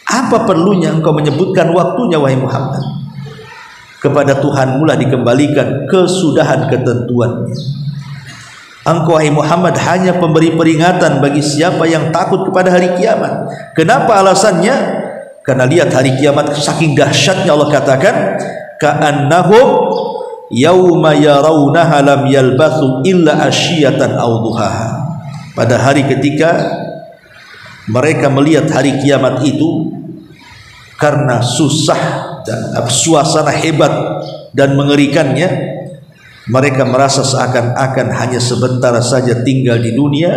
Apa perlunya engkau menyebutkan waktunya wahai Muhammad? Kepada Tuhanmu lah dikembalikan kesudahan ketentuannya. Engkau wahai Muhammad hanya pemberi peringatan bagi siapa yang takut kepada hari kiamat. Kenapa alasannya? Karena lihat hari kiamat saking dahsyatnya, Allah katakan, ka'annahum yauma yarawnaha lam yalbathu illa asyiyatan aw duhaha. Pada hari ketika mereka melihat hari kiamat itu, karena susah dan suasana hebat dan mengerikannya, mereka merasa seakan-akan hanya sebentar saja tinggal di dunia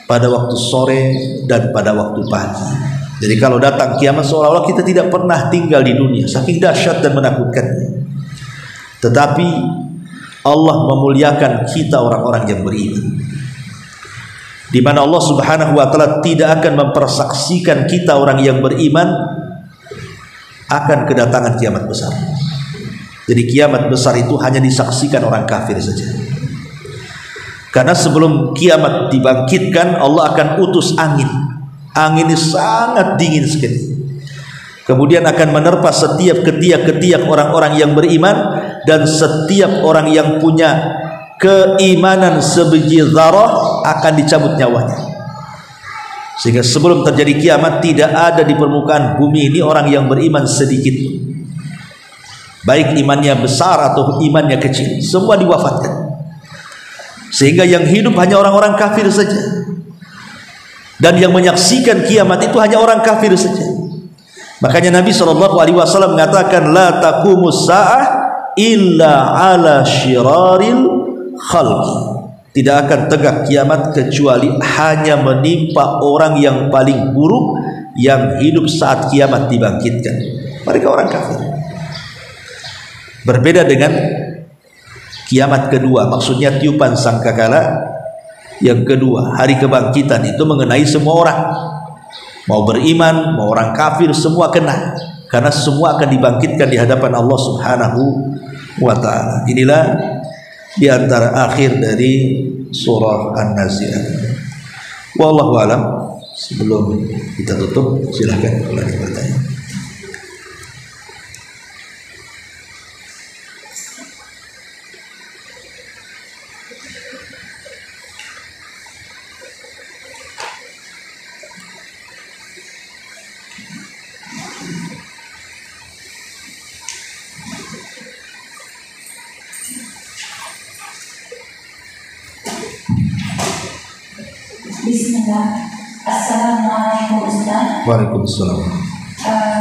pada waktu sore dan pada waktu pagi. Jadi kalau datang kiamat seolah-olah kita tidak pernah tinggal di dunia, saking dahsyat dan menakutkannya. Tetapi Allah memuliakan kita orang-orang yang beriman, di mana Allah Subhanahu wa taala tidak akan mempersaksikan kita orang yang beriman akan kedatangan kiamat besar. Jadi kiamat besar itu hanya disaksikan orang kafir saja. Karena sebelum kiamat dibangkitkan, Allah akan utus angin. Angin ini sangat dingin sekali. Kemudian akan menerpa setiap ketiak-ketiak orang-orang yang beriman, dan setiap orang yang punya keimanan sebiji zarah akan dicabut nyawanya. Sehingga sebelum terjadi kiamat tidak ada di permukaan bumi ini orang yang beriman sedikit pun. Baik imannya besar atau imannya kecil, semua diwafatkan. Sehingga yang hidup hanya orang-orang kafir saja, dan yang menyaksikan kiamat itu hanya orang kafir saja. Makanya Nabi SAW mengatakan, la taqumus sa'ah illa ala syiraril khalqi. Tidak akan tegak kiamat kecuali hanya menimpa orang yang paling buruk yang hidup saat kiamat dibangkitkan. Mereka orang kafir. Berbeda dengan kiamat kedua, maksudnya tiupan sangkakala yang kedua. Hari kebangkitan itu mengenai semua orang, mau beriman, mau orang kafir, semua kena, karena semua akan dibangkitkan di hadapan Allah Subhanahu wa ta'ala. Inilah di antara akhir dari surah An-Nazi'at. Wallahu alam. Sebelum kita tutup, silahkan kalau ada pertanyaan. Bismillah. Assalamualaikum Ustaz. Waalaikumsalam.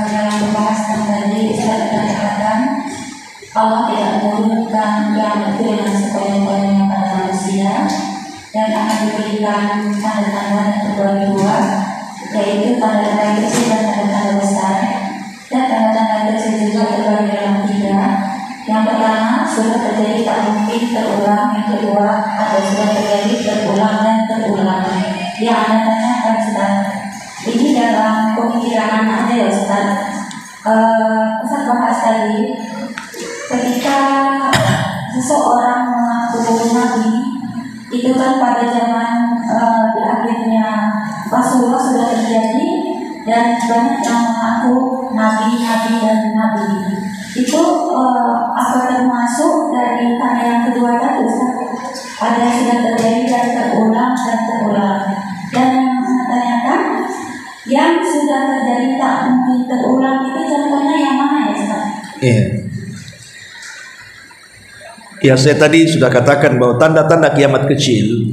Dalam pembahasan tadi Ustaz katakan Allah tidak menurunkan kiamat itu dengan sebanyak-banyaknya pada manusia, dan akan diberikan tanda-tanda yang terbagi dua, yaitu tanda-tanda kecil dan tanda-tanda besar. Dan tanda-tanda kecil juga terbagi dalam tiga. Yang pertama, sudah terjadi tak mungkin terulang. Yang kedua, atau sudah terjadi terulang dan terulang. Yang Anda tanyakan Ustaz, ini dalam pemikiran Anda ya Ustaz. Ustaz bahas tadi, ketika seseorang mengaku nabi, itu kan pada zaman di akhirnya Rasulullah sudah terjadi, dan banyak yang mengaku nabi dan nabi. Itu apa termasuk dari tanda yang kedua tadi Ustaz? Ada yang sudah terjadi dan terulang dan terulang. Dan yang menanyakan, yang sudah terjadi tak mungkin terulang itu contohnya yang mana ya Ustaz? Iya. Ya, saya tadi sudah katakan bahwa tanda-tanda kiamat kecil,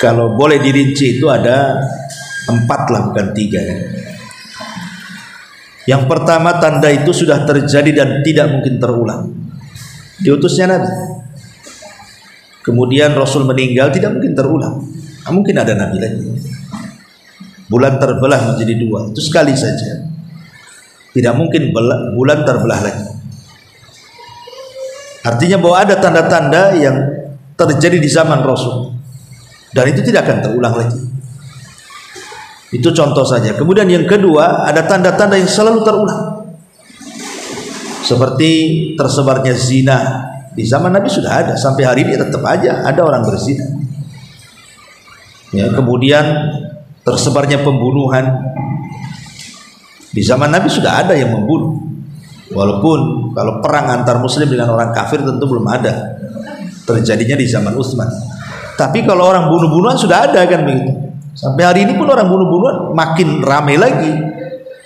kalau boleh dirinci itu ada 4 lah, bukan 3 ya. Yang pertama, tanda itu sudah terjadi dan tidak mungkin terulang. Diutusnya Nabi, kemudian Rasul meninggal, tidak mungkin terulang. Nah, mungkin ada Nabi lagi. Bulan terbelah menjadi 2, itu sekali saja. Tidak mungkin bulan terbelah lagi. Artinya bahwa ada tanda-tanda yang terjadi di zaman Rasul, dan itu tidak akan terulang lagi. Itu contoh saja. Kemudian yang kedua, ada tanda-tanda yang selalu terulang, seperti tersebarnya zina. Di zaman Nabi sudah ada, sampai hari ini tetap aja ada orang berzina. Ya, kemudian tersebarnya pembunuhan. Di zaman Nabi sudah ada yang membunuh, walaupun kalau perang antar muslim dengan orang kafir tentu belum ada, terjadinya di zaman Utsman. Tapi kalau orang bunuh-bunuhan sudah ada kan begitu. Sampai hari ini pun orang bunuh-bunuhan makin ramai lagi.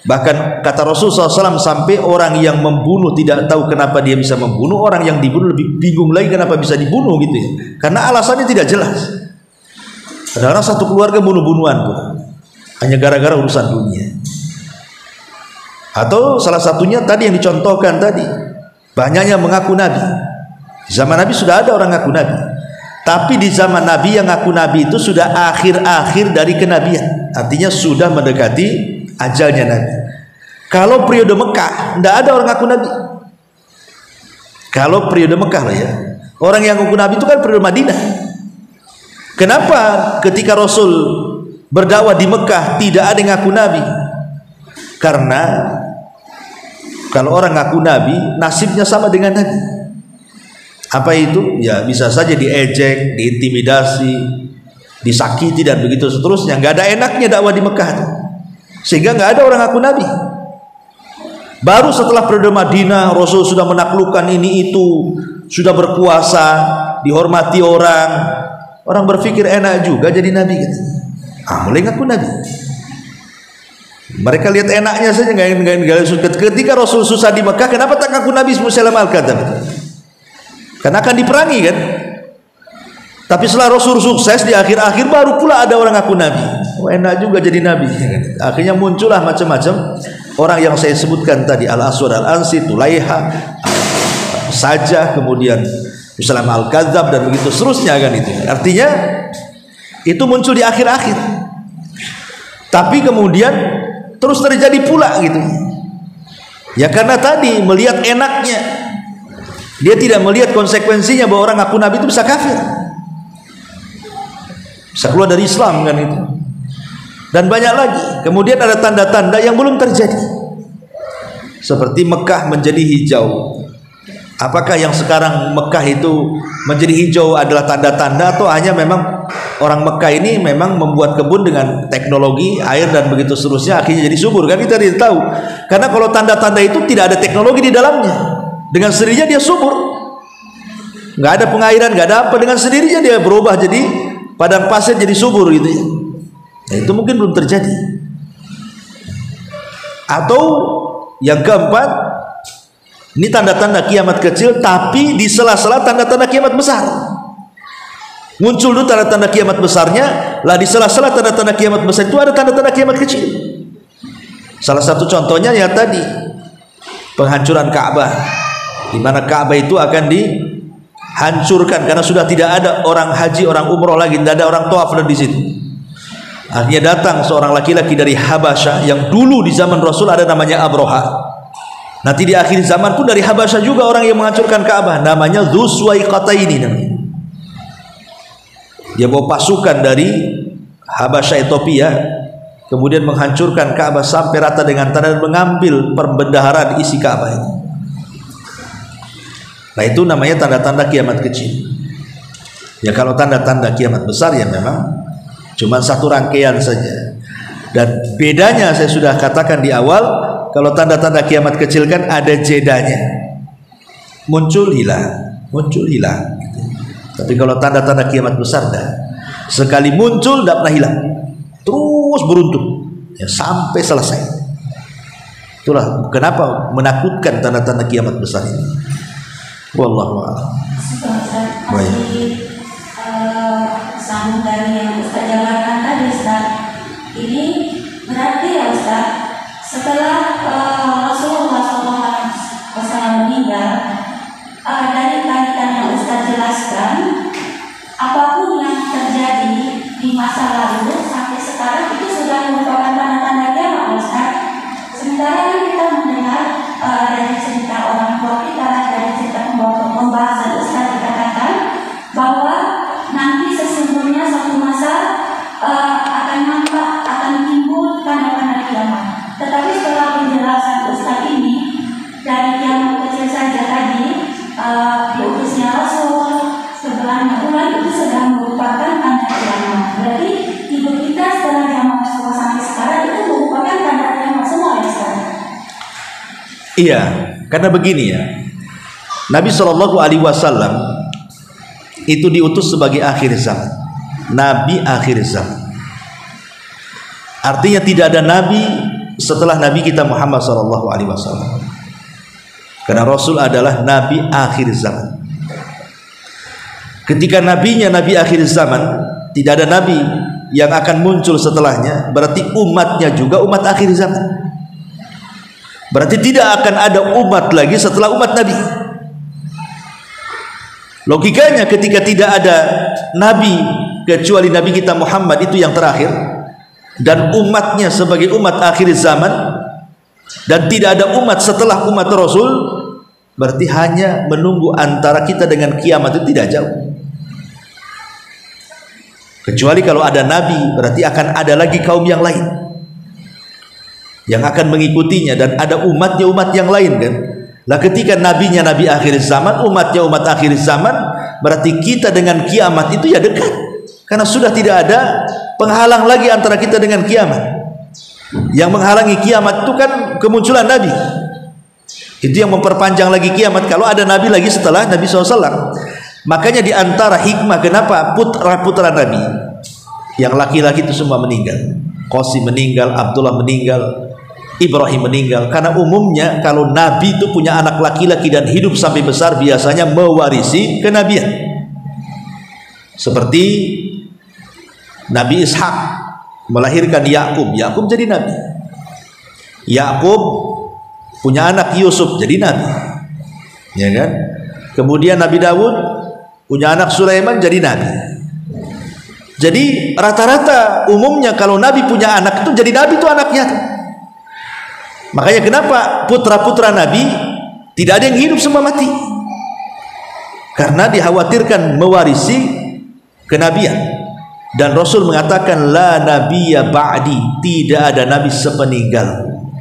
Bahkan kata Rasulullah SAW, sampai orang yang membunuh tidak tahu kenapa dia bisa membunuh, orang yang dibunuh lebih bingung lagi kenapa bisa dibunuh gitu ya. Karena alasannya tidak jelas. Ada orang satu keluarga bunuh-bunuhan pun hanya gara-gara urusan dunia. Atau salah satunya tadi yang dicontohkan tadi, banyaknya mengaku nabi. Di zaman Nabi sudah ada orang ngaku nabi, tapi di zaman Nabi yang ngaku nabi itu sudah akhir-akhir dari kenabian, artinya sudah mendekati ajalnya Nabi. Kalau periode Mekah tidak ada orang ngaku nabi. Kalau periode Mekah lah ya, orang yang ngaku nabi itu kan periode Madinah. Kenapa ketika Rasul berdakwah di Mekah tidak ada yang ngaku nabi? Karena kalau orang ngaku nabi, nasibnya sama dengan Nabi. Apa itu? Ya bisa saja diejek, diintimidasi, disakiti dan begitu seterusnya. Nggak ada enaknya dakwah di Mekah itu. Sehingga nggak ada orang ngaku nabi. Baru setelah periode Madinah, Rasul sudah menaklukkan ini itu, sudah berkuasa, dihormati orang. Orang berpikir enak juga jadi nabi gitu. Mulai ngaku nabi. Mereka lihat enaknya saja, nggak suka. Ketika Rasul susah di Mekah, kenapa tak ngaku Nabi Musailamatul Kadzdzab? Karena akan diperangi kan. Tapi setelah Rasul sukses di akhir-akhir, baru pula ada orang ngaku Nabi. Enak juga jadi Nabi. Akhirnya muncullah macam-macam orang yang saya sebutkan tadi, Al-Aswad Al-Ansi, Tulaiha, Sajah, kemudian Musailamatul Kadzdzab dan begitu seterusnya kan itu. Artinya itu muncul di akhir-akhir. Tapi kemudian terus terjadi pula gitu ya, karena tadi melihat enaknya, dia tidak melihat konsekuensinya bahwa orang ngaku nabi itu bisa kafir, bisa keluar dari Islam kan itu, dan banyak lagi. Kemudian ada tanda-tanda yang belum terjadi, seperti Mekah menjadi hijau. Apakah yang sekarang Mekah itu menjadi hijau adalah tanda-tanda, atau hanya memang orang Mekah ini memang membuat kebun dengan teknologi air dan begitu seterusnya, akhirnya jadi subur? Kan kita tidak tahu. Karena kalau tanda-tanda itu tidak ada teknologi di dalamnya, dengan sendirinya dia subur, nggak ada pengairan, nggak ada apa, dengan sendirinya dia berubah jadi padang pasir, jadi subur gitu ya. Nah, itu mungkin belum terjadi. Atau yang keempat, ini tanda-tanda kiamat kecil, tapi di sela-sela tanda-tanda kiamat besar. Muncul dulu tanda-tanda kiamat besarnya, lah di sela-sela tanda-tanda kiamat besar itu ada tanda-tanda kiamat kecil. Salah satu contohnya ya tadi, penghancuran Ka'bah, di mana Ka'bah itu akan dihancurkan karena sudah tidak ada orang haji, orang umroh lagi, tidak ada orang tawaf di situ. Akhirnya datang seorang laki-laki dari Habasyah yang dulu di zaman Rasul ada namanya Abroha. Nanti di akhir zaman pun dari Habasyah juga orang yang menghancurkan Ka'bah, namanya Dzuswaiqataini namanya. Dia bawa pasukan dari Habasyah Ethiopia, kemudian menghancurkan Ka'bah sampai rata dengan tanah dan mengambil perbendaharaan isi Ka'bah ini. Nah, itu namanya tanda-tanda kiamat kecil. Ya kalau tanda-tanda kiamat besar ya memang cuma satu rangkaian saja. Dan bedanya saya sudah katakan di awal, kalau tanda-tanda kiamat kecil kan ada jedanya, muncul hilang, muncul hilang. Tapi kalau tanda-tanda kiamat besar dah, sekali muncul tidak pernah hilang, terus beruntun ya, sampai selesai. Itulah kenapa menakutkan tanda-tanda kiamat besar ini. Wallahu a'lam. Baik. Sambung dari yang Ustaz jabarkan tadi, Ustaz. Ini berarti ya Ustaz, setelah Rasulullah SAW meninggal, dari kaitan yang Ustaz jelaskan, apapun yang terjadi di masa lalu sampai sekarang itu sudah merupakan tanda-tanda kiamat Ustaz. Sementara kita mendengar dari cerita orang tua kita, dari cerita pembahasan Ustaz dikatakan bahwa Iya, karena begini ya, Nabi Shallallahu Alaihi Wasallam itu diutus sebagai akhir zaman, Nabi akhir zaman. Artinya tidak ada Nabi setelah Nabi kita Muhammad Shallallahu Alaihi Wasallam. Karena Rasul adalah Nabi akhir zaman. Ketika nabinya Nabi akhir zaman, tidak ada Nabi yang akan muncul setelahnya, berarti umatnya juga umat akhir zaman. Berarti tidak akan ada umat lagi setelah umat Nabi. Logikanya ketika tidak ada Nabi kecuali Nabi kita Muhammad itu yang terakhir, dan umatnya sebagai umat akhir zaman, dan tidak ada umat setelah umat Rasul, berarti hanya menunggu antara kita dengan kiamat itu tidak jauh. Kecuali kalau ada Nabi, berarti akan ada lagi kaum yang lain yang akan mengikutinya, dan ada umatnya umat yang lain kan. Lah ketika nabinya Nabi akhir zaman, umatnya umat akhir zaman, berarti kita dengan kiamat itu ya dekat, karena sudah tidak ada penghalang lagi antara kita dengan kiamat. Yang menghalangi kiamat itu kan kemunculan Nabi. Itu yang memperpanjang lagi kiamat kalau ada Nabi lagi setelah Nabi SAW. Makanya di antara hikmah kenapa putra-putra Nabi yang laki-laki itu semua meninggal, Qasim meninggal, Abdullah meninggal, Ibrahim meninggal, karena umumnya kalau Nabi itu punya anak laki-laki dan hidup sampai besar biasanya mewarisi kenabian. Seperti Nabi Ishak melahirkan Yakub, Yakub jadi Nabi. Yakub punya anak Yusuf jadi Nabi, ya kan? Kemudian Nabi Dawud punya anak Sulaiman jadi Nabi. Jadi rata-rata umumnya kalau Nabi punya anak itu jadi Nabi itu anaknya. Makanya kenapa putra-putra Nabi tidak ada yang hidup semua mati? Karena dikhawatirkan mewarisi kenabian. Dan Rasul mengatakan la nabiyya ba'di, tidak ada nabi sepeninggalku.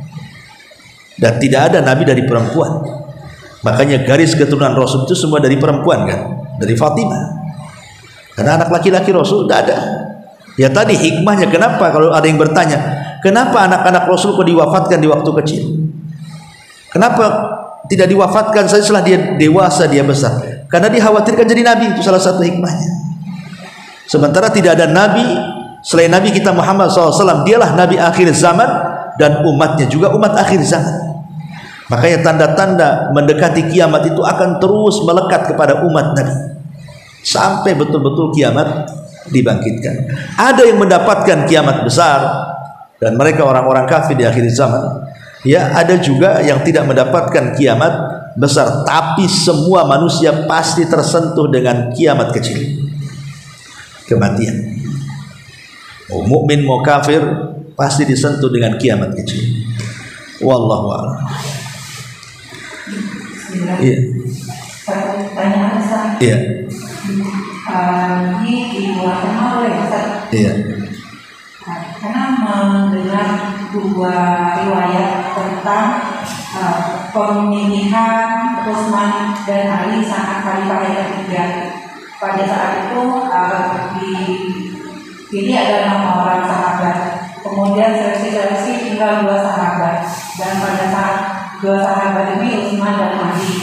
Dan tidak ada nabi dari perempuan. Makanya garis keturunan Rasul itu semua dari perempuan kan, dari Fatimah. Karena anak laki-laki Rasul tidak ada. Ya tadi hikmahnya kenapa kalau ada yang bertanya, kenapa anak-anak Rasul kok diwafatkan di waktu kecil? Kenapa tidak diwafatkan setelah dia dewasa, dia besar? Karena dikhawatirkan jadi nabi, itu salah satu hikmahnya. Sementara tidak ada nabi selain Nabi kita Muhammad SAW, dialah nabi akhir zaman dan umatnya juga umat akhir zaman. Makanya tanda-tanda mendekati kiamat itu akan terus melekat kepada umat Nabi sampai betul-betul kiamat dibangkitkan. Ada yang mendapatkan kiamat besar dan mereka orang-orang kafir di akhir zaman. Ya, ada juga yang tidak mendapatkan kiamat besar, tapi semua manusia pasti tersentuh dengan kiamat kecil, kematian. Mau mukmin mau kafir pasti disentuh dengan kiamat kecil. Wallahu a'lam. Iya. Pertanyaan saya. Iya. Ini di luar tema boleh Ustaz? Iya. Karena mendengar dua riwayat tentang pemilihan Utsman dan Ali saat khalifah yang ketiga. Pada saat itu dipilih ada 6 orang sahabat. Kemudian seleksi tinggal 2 sahabat. Dan pada saat 2 sahabat ini Utsman dan Ali.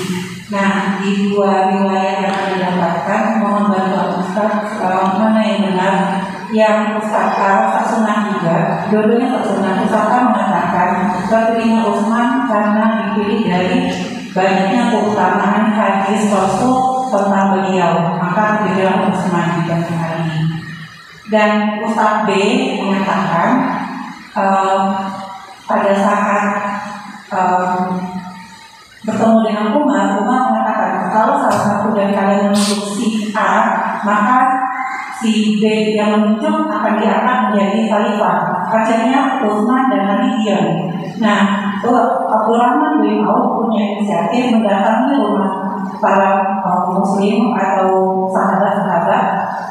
Nah, di dua riwayat yang kami dapatkan, mohon bantuan Ustaz, mana yang benar? Yang Ustaz sunnah juga, dua-duanya sunnah. Ustaz mengatakan terpilihnya Utsman karena dipilih dari banyaknya keutamaan hadis Rasul tentang beliau, maka dipilih Utsman dibanding Ali. Dan Ustaz B mengatakan pada saat bertemu dengan Umar mengatakan kalau salah satu dari kalian menunjuk si A, maka si B yang menunjuk akan diangkat menjadi khalifah. Akhirnya Utsman dan Ali diam. Nah, Abdurrahman bin Auf punya inisiatif mendatangi rumah para muslim atau sahabat-sahabat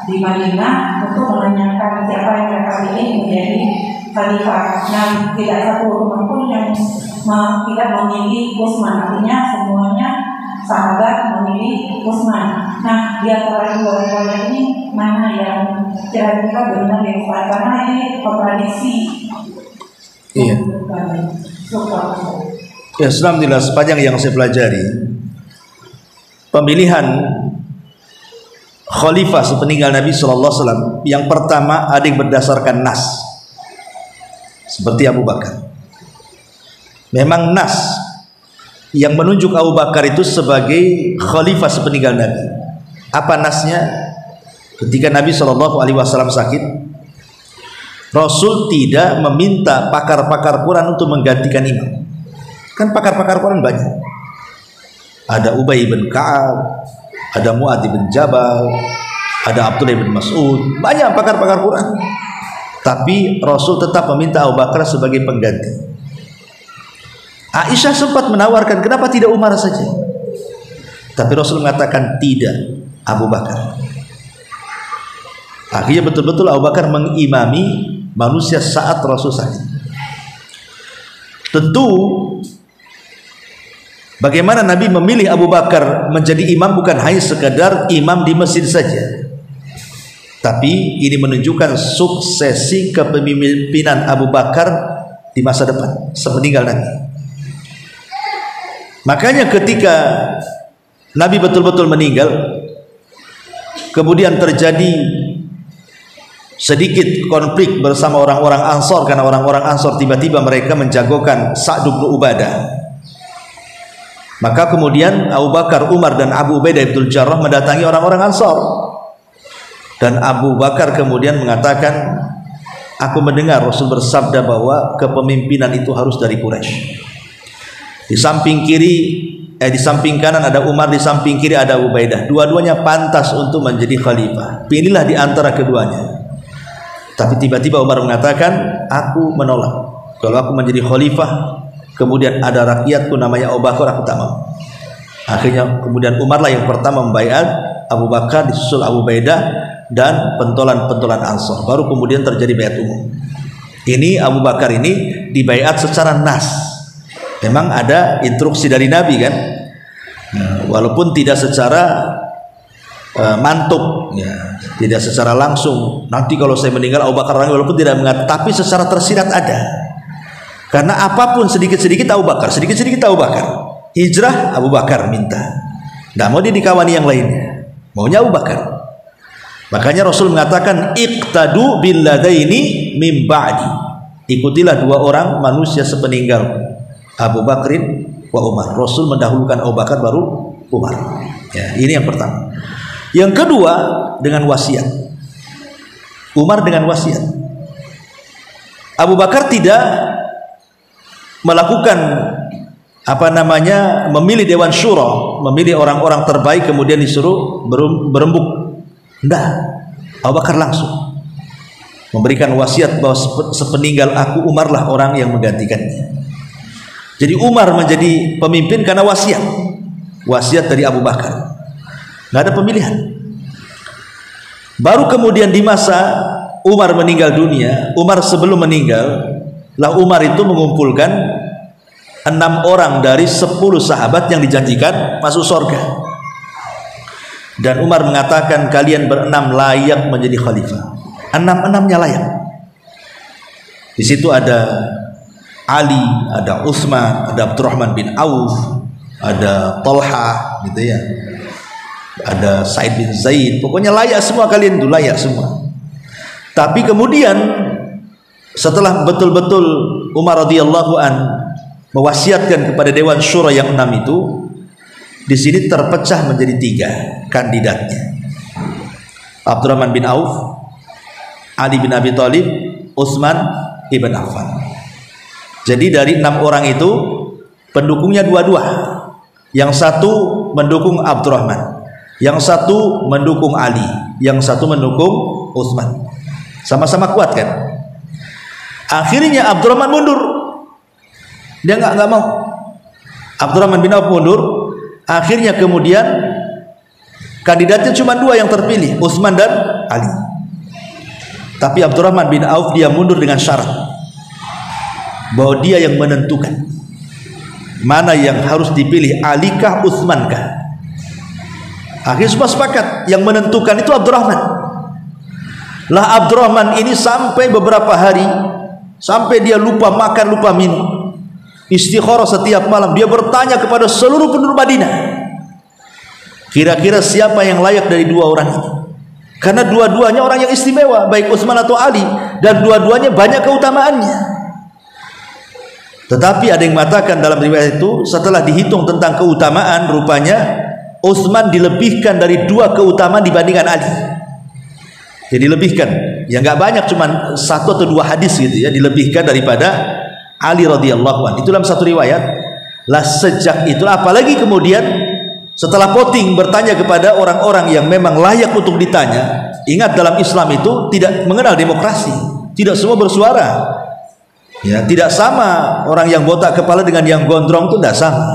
di Madinah untuk menanyakan siapa yang mereka pilih menjadi khalifah. Nah, tidak satu rumah pun yang tidak memilih Utsman, artinya semuanya sahabat memilih Utsman. Nah, di antara dua riwayat ini mana yang kira-kira benar yang Ustaz? Karena ini kontradiksi. Iya. Ya, alhamdulillah sepanjang yang saya pelajari, pemilihan khalifah sepeninggal Nabi sallallahu alaihi wasallam yang pertama ada yang berdasarkan nas. Seperti Abu Bakar. Memang nas yang menunjuk Abu Bakar itu sebagai khalifah sepeninggal Nabi. Apa nasnya? Ketika Nabi sallallahu alaihi wasallam sakit, Rasul tidak meminta pakar-pakar Quran untuk menggantikan imam. Kan pakar-pakar Quran banyak. Ada Ubay bin Ka'ab, ada Mu'adz bin Jabal, ada Abdullah bin Mas'ud, banyak pakar-pakar Quran. Tapi Rasul tetap meminta Abu Bakar sebagai pengganti. Aisyah sempat menawarkan, kenapa tidak Umar saja? Tapi Rasul mengatakan tidak, Abu Bakar. Akhirnya betul-betul Abu Bakar mengimami manusia saat Rasul sakit. Tentu bagaimana Nabi memilih Abu Bakar menjadi imam bukan hanya sekedar imam di masjid saja, tapi ini menunjukkan suksesi kepemimpinan Abu Bakar di masa depan sepeninggal Nabi. Makanya ketika Nabi betul-betul meninggal, kemudian terjadi sedikit konflik bersama orang-orang Ansor, karena orang-orang Ansor tiba-tiba mereka menjagokan Sa'd bin Ubadah. Maka kemudian Abu Bakar, Umar dan Abu Ubaidah bin Jarrah mendatangi orang-orang Ansor. Dan Abu Bakar kemudian mengatakan, aku mendengar Rasul bersabda bahwa kepemimpinan itu harus dari Quraisy. Di samping kiri, di samping kanan ada Umar, di samping kiri ada Abu Ubaidah. Dua-duanya pantas untuk menjadi khalifah. Pilihlah di antara keduanya. Tapi tiba-tiba Umar mengatakan, aku menolak. Kalau aku menjadi khalifah, kemudian ada rakyatku namanya Abu Bakar, aku tak mau. Akhirnya kemudian Umar lah yang pertama membaiat Abu Bakar, disusul Abu Ubaidah dan pentolan-pentolan Ansor. Baru kemudian terjadi baiat umum. Ini Abu Bakar ini dibaiat secara nas. Memang ada instruksi dari Nabi kan, walaupun tidak secara mantuk, ya, tidak secara langsung. Nanti kalau saya meninggal Abu Bakar walaupun tidak mengatakan, tapi secara tersirat ada. Karena apapun sedikit-sedikit Abu Bakar, sedikit-sedikit Abu Bakar. Hijrah Abu Bakar minta. Nggak mau dia dikawani yang lainnya, maunya Abu Bakar. Makanya Rasul mengatakan, iqtadu billadaini min ba'di. Ikutilah dua orang manusia sepeninggal Abu Bakrin wa Umar. Rasul mendahulukan Abu Bakar baru Umar. Ya, ini yang pertama. Yang kedua dengan wasiat. Umar dengan wasiat. Abu Bakar tidak melakukan memilih Dewan Syuro, memilih orang-orang terbaik kemudian disuruh berembuk. Tidak, Abu Bakar langsung memberikan wasiat bahwa sepeninggal aku Umarlah orang yang menggantikannya. Jadi Umar menjadi pemimpin karena wasiat dari Abu Bakar. Nggak ada pemilihan. Baru kemudian di masa Umar meninggal dunia, Umar sebelum meninggal, lah Umar itu mengumpulkan 6 orang dari 10 sahabat yang dijanjikan masuk surga. Dan Umar mengatakan, kalian berenam layak menjadi khalifah. 6-6-nya layak. Di situ ada Ali, ada Utsman, ada Abdurrahman bin Auf, ada Talha, gitu ya. Ada Sa'id bin Zaid. Pokoknya layak semua, kalian itu layak semua. Tapi kemudian setelah betul-betul Umar radhiyallahu an mewasiatkan kepada Dewan Syuro yang 6 itu, di sini terpecah menjadi 3 kandidatnya. Abdurrahman bin Auf, Ali bin Abi Thalib, Utsman ibn Affan. Jadi dari 6 orang itu pendukungnya dua-dua. Yang satu mendukung Abdurrahman, yang satu mendukung Ali, yang satu mendukung Utsman. Sama-sama kuat kan? Akhirnya Abdurrahman mundur. Dia nggak mau. Abdurrahman bin Auf mundur. Akhirnya kemudian kandidatnya cuma 2 yang terpilih, Utsman dan Ali. Tapi Abdurrahman bin Auf dia mundur dengan syarat bahwa dia yang menentukan mana yang harus dipilih, Ali kah, Utsman kah. Akhirnya semua sepakat yang menentukan itu Abdurrahman. Lah Abdurrahman ini sampai beberapa hari, sampai dia lupa makan, lupa minum. istikharah setiap malam. Dia bertanya kepada seluruh penduduk Madinah, kira-kira siapa yang layak dari dua orang ini? Karena dua-duanya orang yang istimewa, baik Utsman atau Ali, dan dua-duanya banyak keutamaannya. Tetapi ada yang mengatakan dalam riwayat itu, setelah dihitung tentang keutamaan, rupanya Utsman dilebihkan dari dua keutamaan dibandingkan Ali. Jadi dilebihkan, ya nggak banyak, cuman satu atau dua hadis gitu ya, dilebihkan daripada Ali radhiyallahu anhu. Itu dalam satu riwayat. Lah sejak itu, apalagi kemudian setelah voting bertanya kepada orang-orang yang memang layak untuk ditanya. Ingat, dalam Islam itu tidak mengenal demokrasi, tidak semua bersuara. Ya, tidak sama orang yang botak kepala dengan yang gondrong itu tidak sama.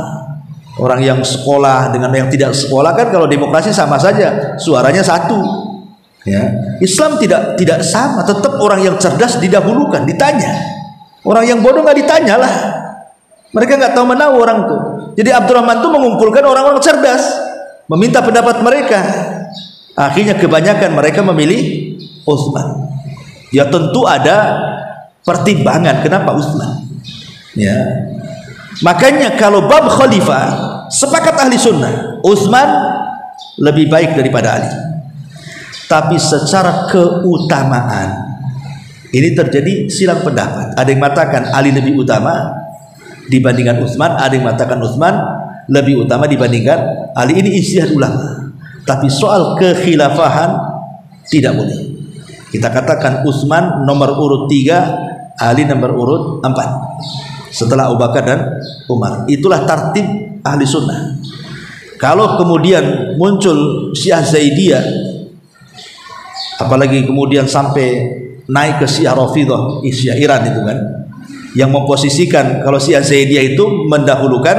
Orang yang sekolah dengan yang tidak sekolah kan kalau demokrasi sama saja, suaranya satu. Ya, Islam tidak sama, tetap orang yang cerdas didahulukan, ditanya. Orang yang bodoh nggak ditanya lah. Mereka nggak tahu menahu orang tuh. Jadi Abdurrahman tuh mengumpulkan orang-orang cerdas, meminta pendapat mereka. Akhirnya kebanyakan mereka memilih Utsman. Ya tentu ada pertimbangan kenapa Utsman. Ya, makanya kalau bab khalifah, sepakat ahli sunnah, Utsman lebih baik daripada Ali. Tapi secara keutamaan ini terjadi silang pendapat. Ada yang mengatakan Ali lebih utama dibandingkan Utsman, ada yang mengatakan Utsman lebih utama dibandingkan Ali. Ini ijtihad ulama. Tapi soal kekhilafahan tidak boleh. Kita katakan Utsman nomor urut 3, Ali nomor urut 4 setelah Abu Bakar dan Umar. Itulah tartib ahli sunnah. Kalau kemudian muncul Syiah Zaidiyah, apalagi kemudian sampai naik ke Syiah Rafidhah, Syiah Iran itu kan, yang memposisikan kalau Syiah Zaidiyah itu mendahulukan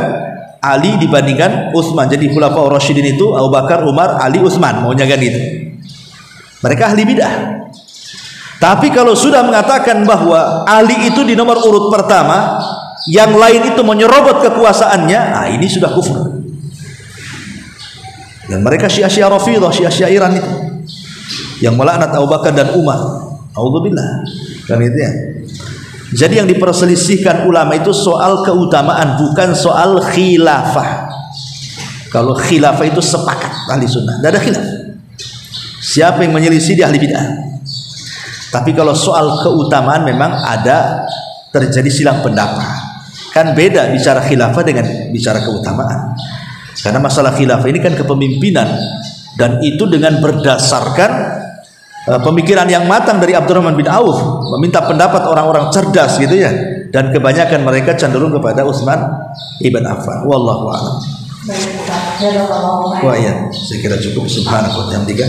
Ali dibandingkan Utsman. Jadi Khulafaur Rasyidin itu Abu Bakar, Umar, Ali, Utsman, maunya kan gitu. Mereka ahli bidah. Tapi kalau sudah mengatakan bahwa Ali itu di nomor urut pertama, yang lain itu menyerobot kekuasaannya, nah ini sudah kufur. Dan mereka Syiah Rafidhah, Syiah Iran itu yang melaknat Abu Bakar dan Umar. Auzubillah. Kan itu ya. Jadi yang diperselisihkan ulama itu soal keutamaan, bukan soal khilafah. Kalau khilafah itu sepakat ahli sunnah, tidak ada khilaf. Siapa yang menyelisih dia ahli bid'ah. Tapi kalau soal keutamaan memang ada terjadi silang pendapat. Kan beda bicara khilafah dengan bicara keutamaan. Karena masalah khilafah ini kan kepemimpinan, dan itu dengan berdasarkan pemikiran yang matang dari Abdurrahman bin Auf, meminta pendapat orang-orang cerdas gitu ya, dan kebanyakan mereka cenderung kepada Utsman ibn Affan. Wallahu a'lam. Wa ya, saya kira cukup. Subhanallah. Yang 3.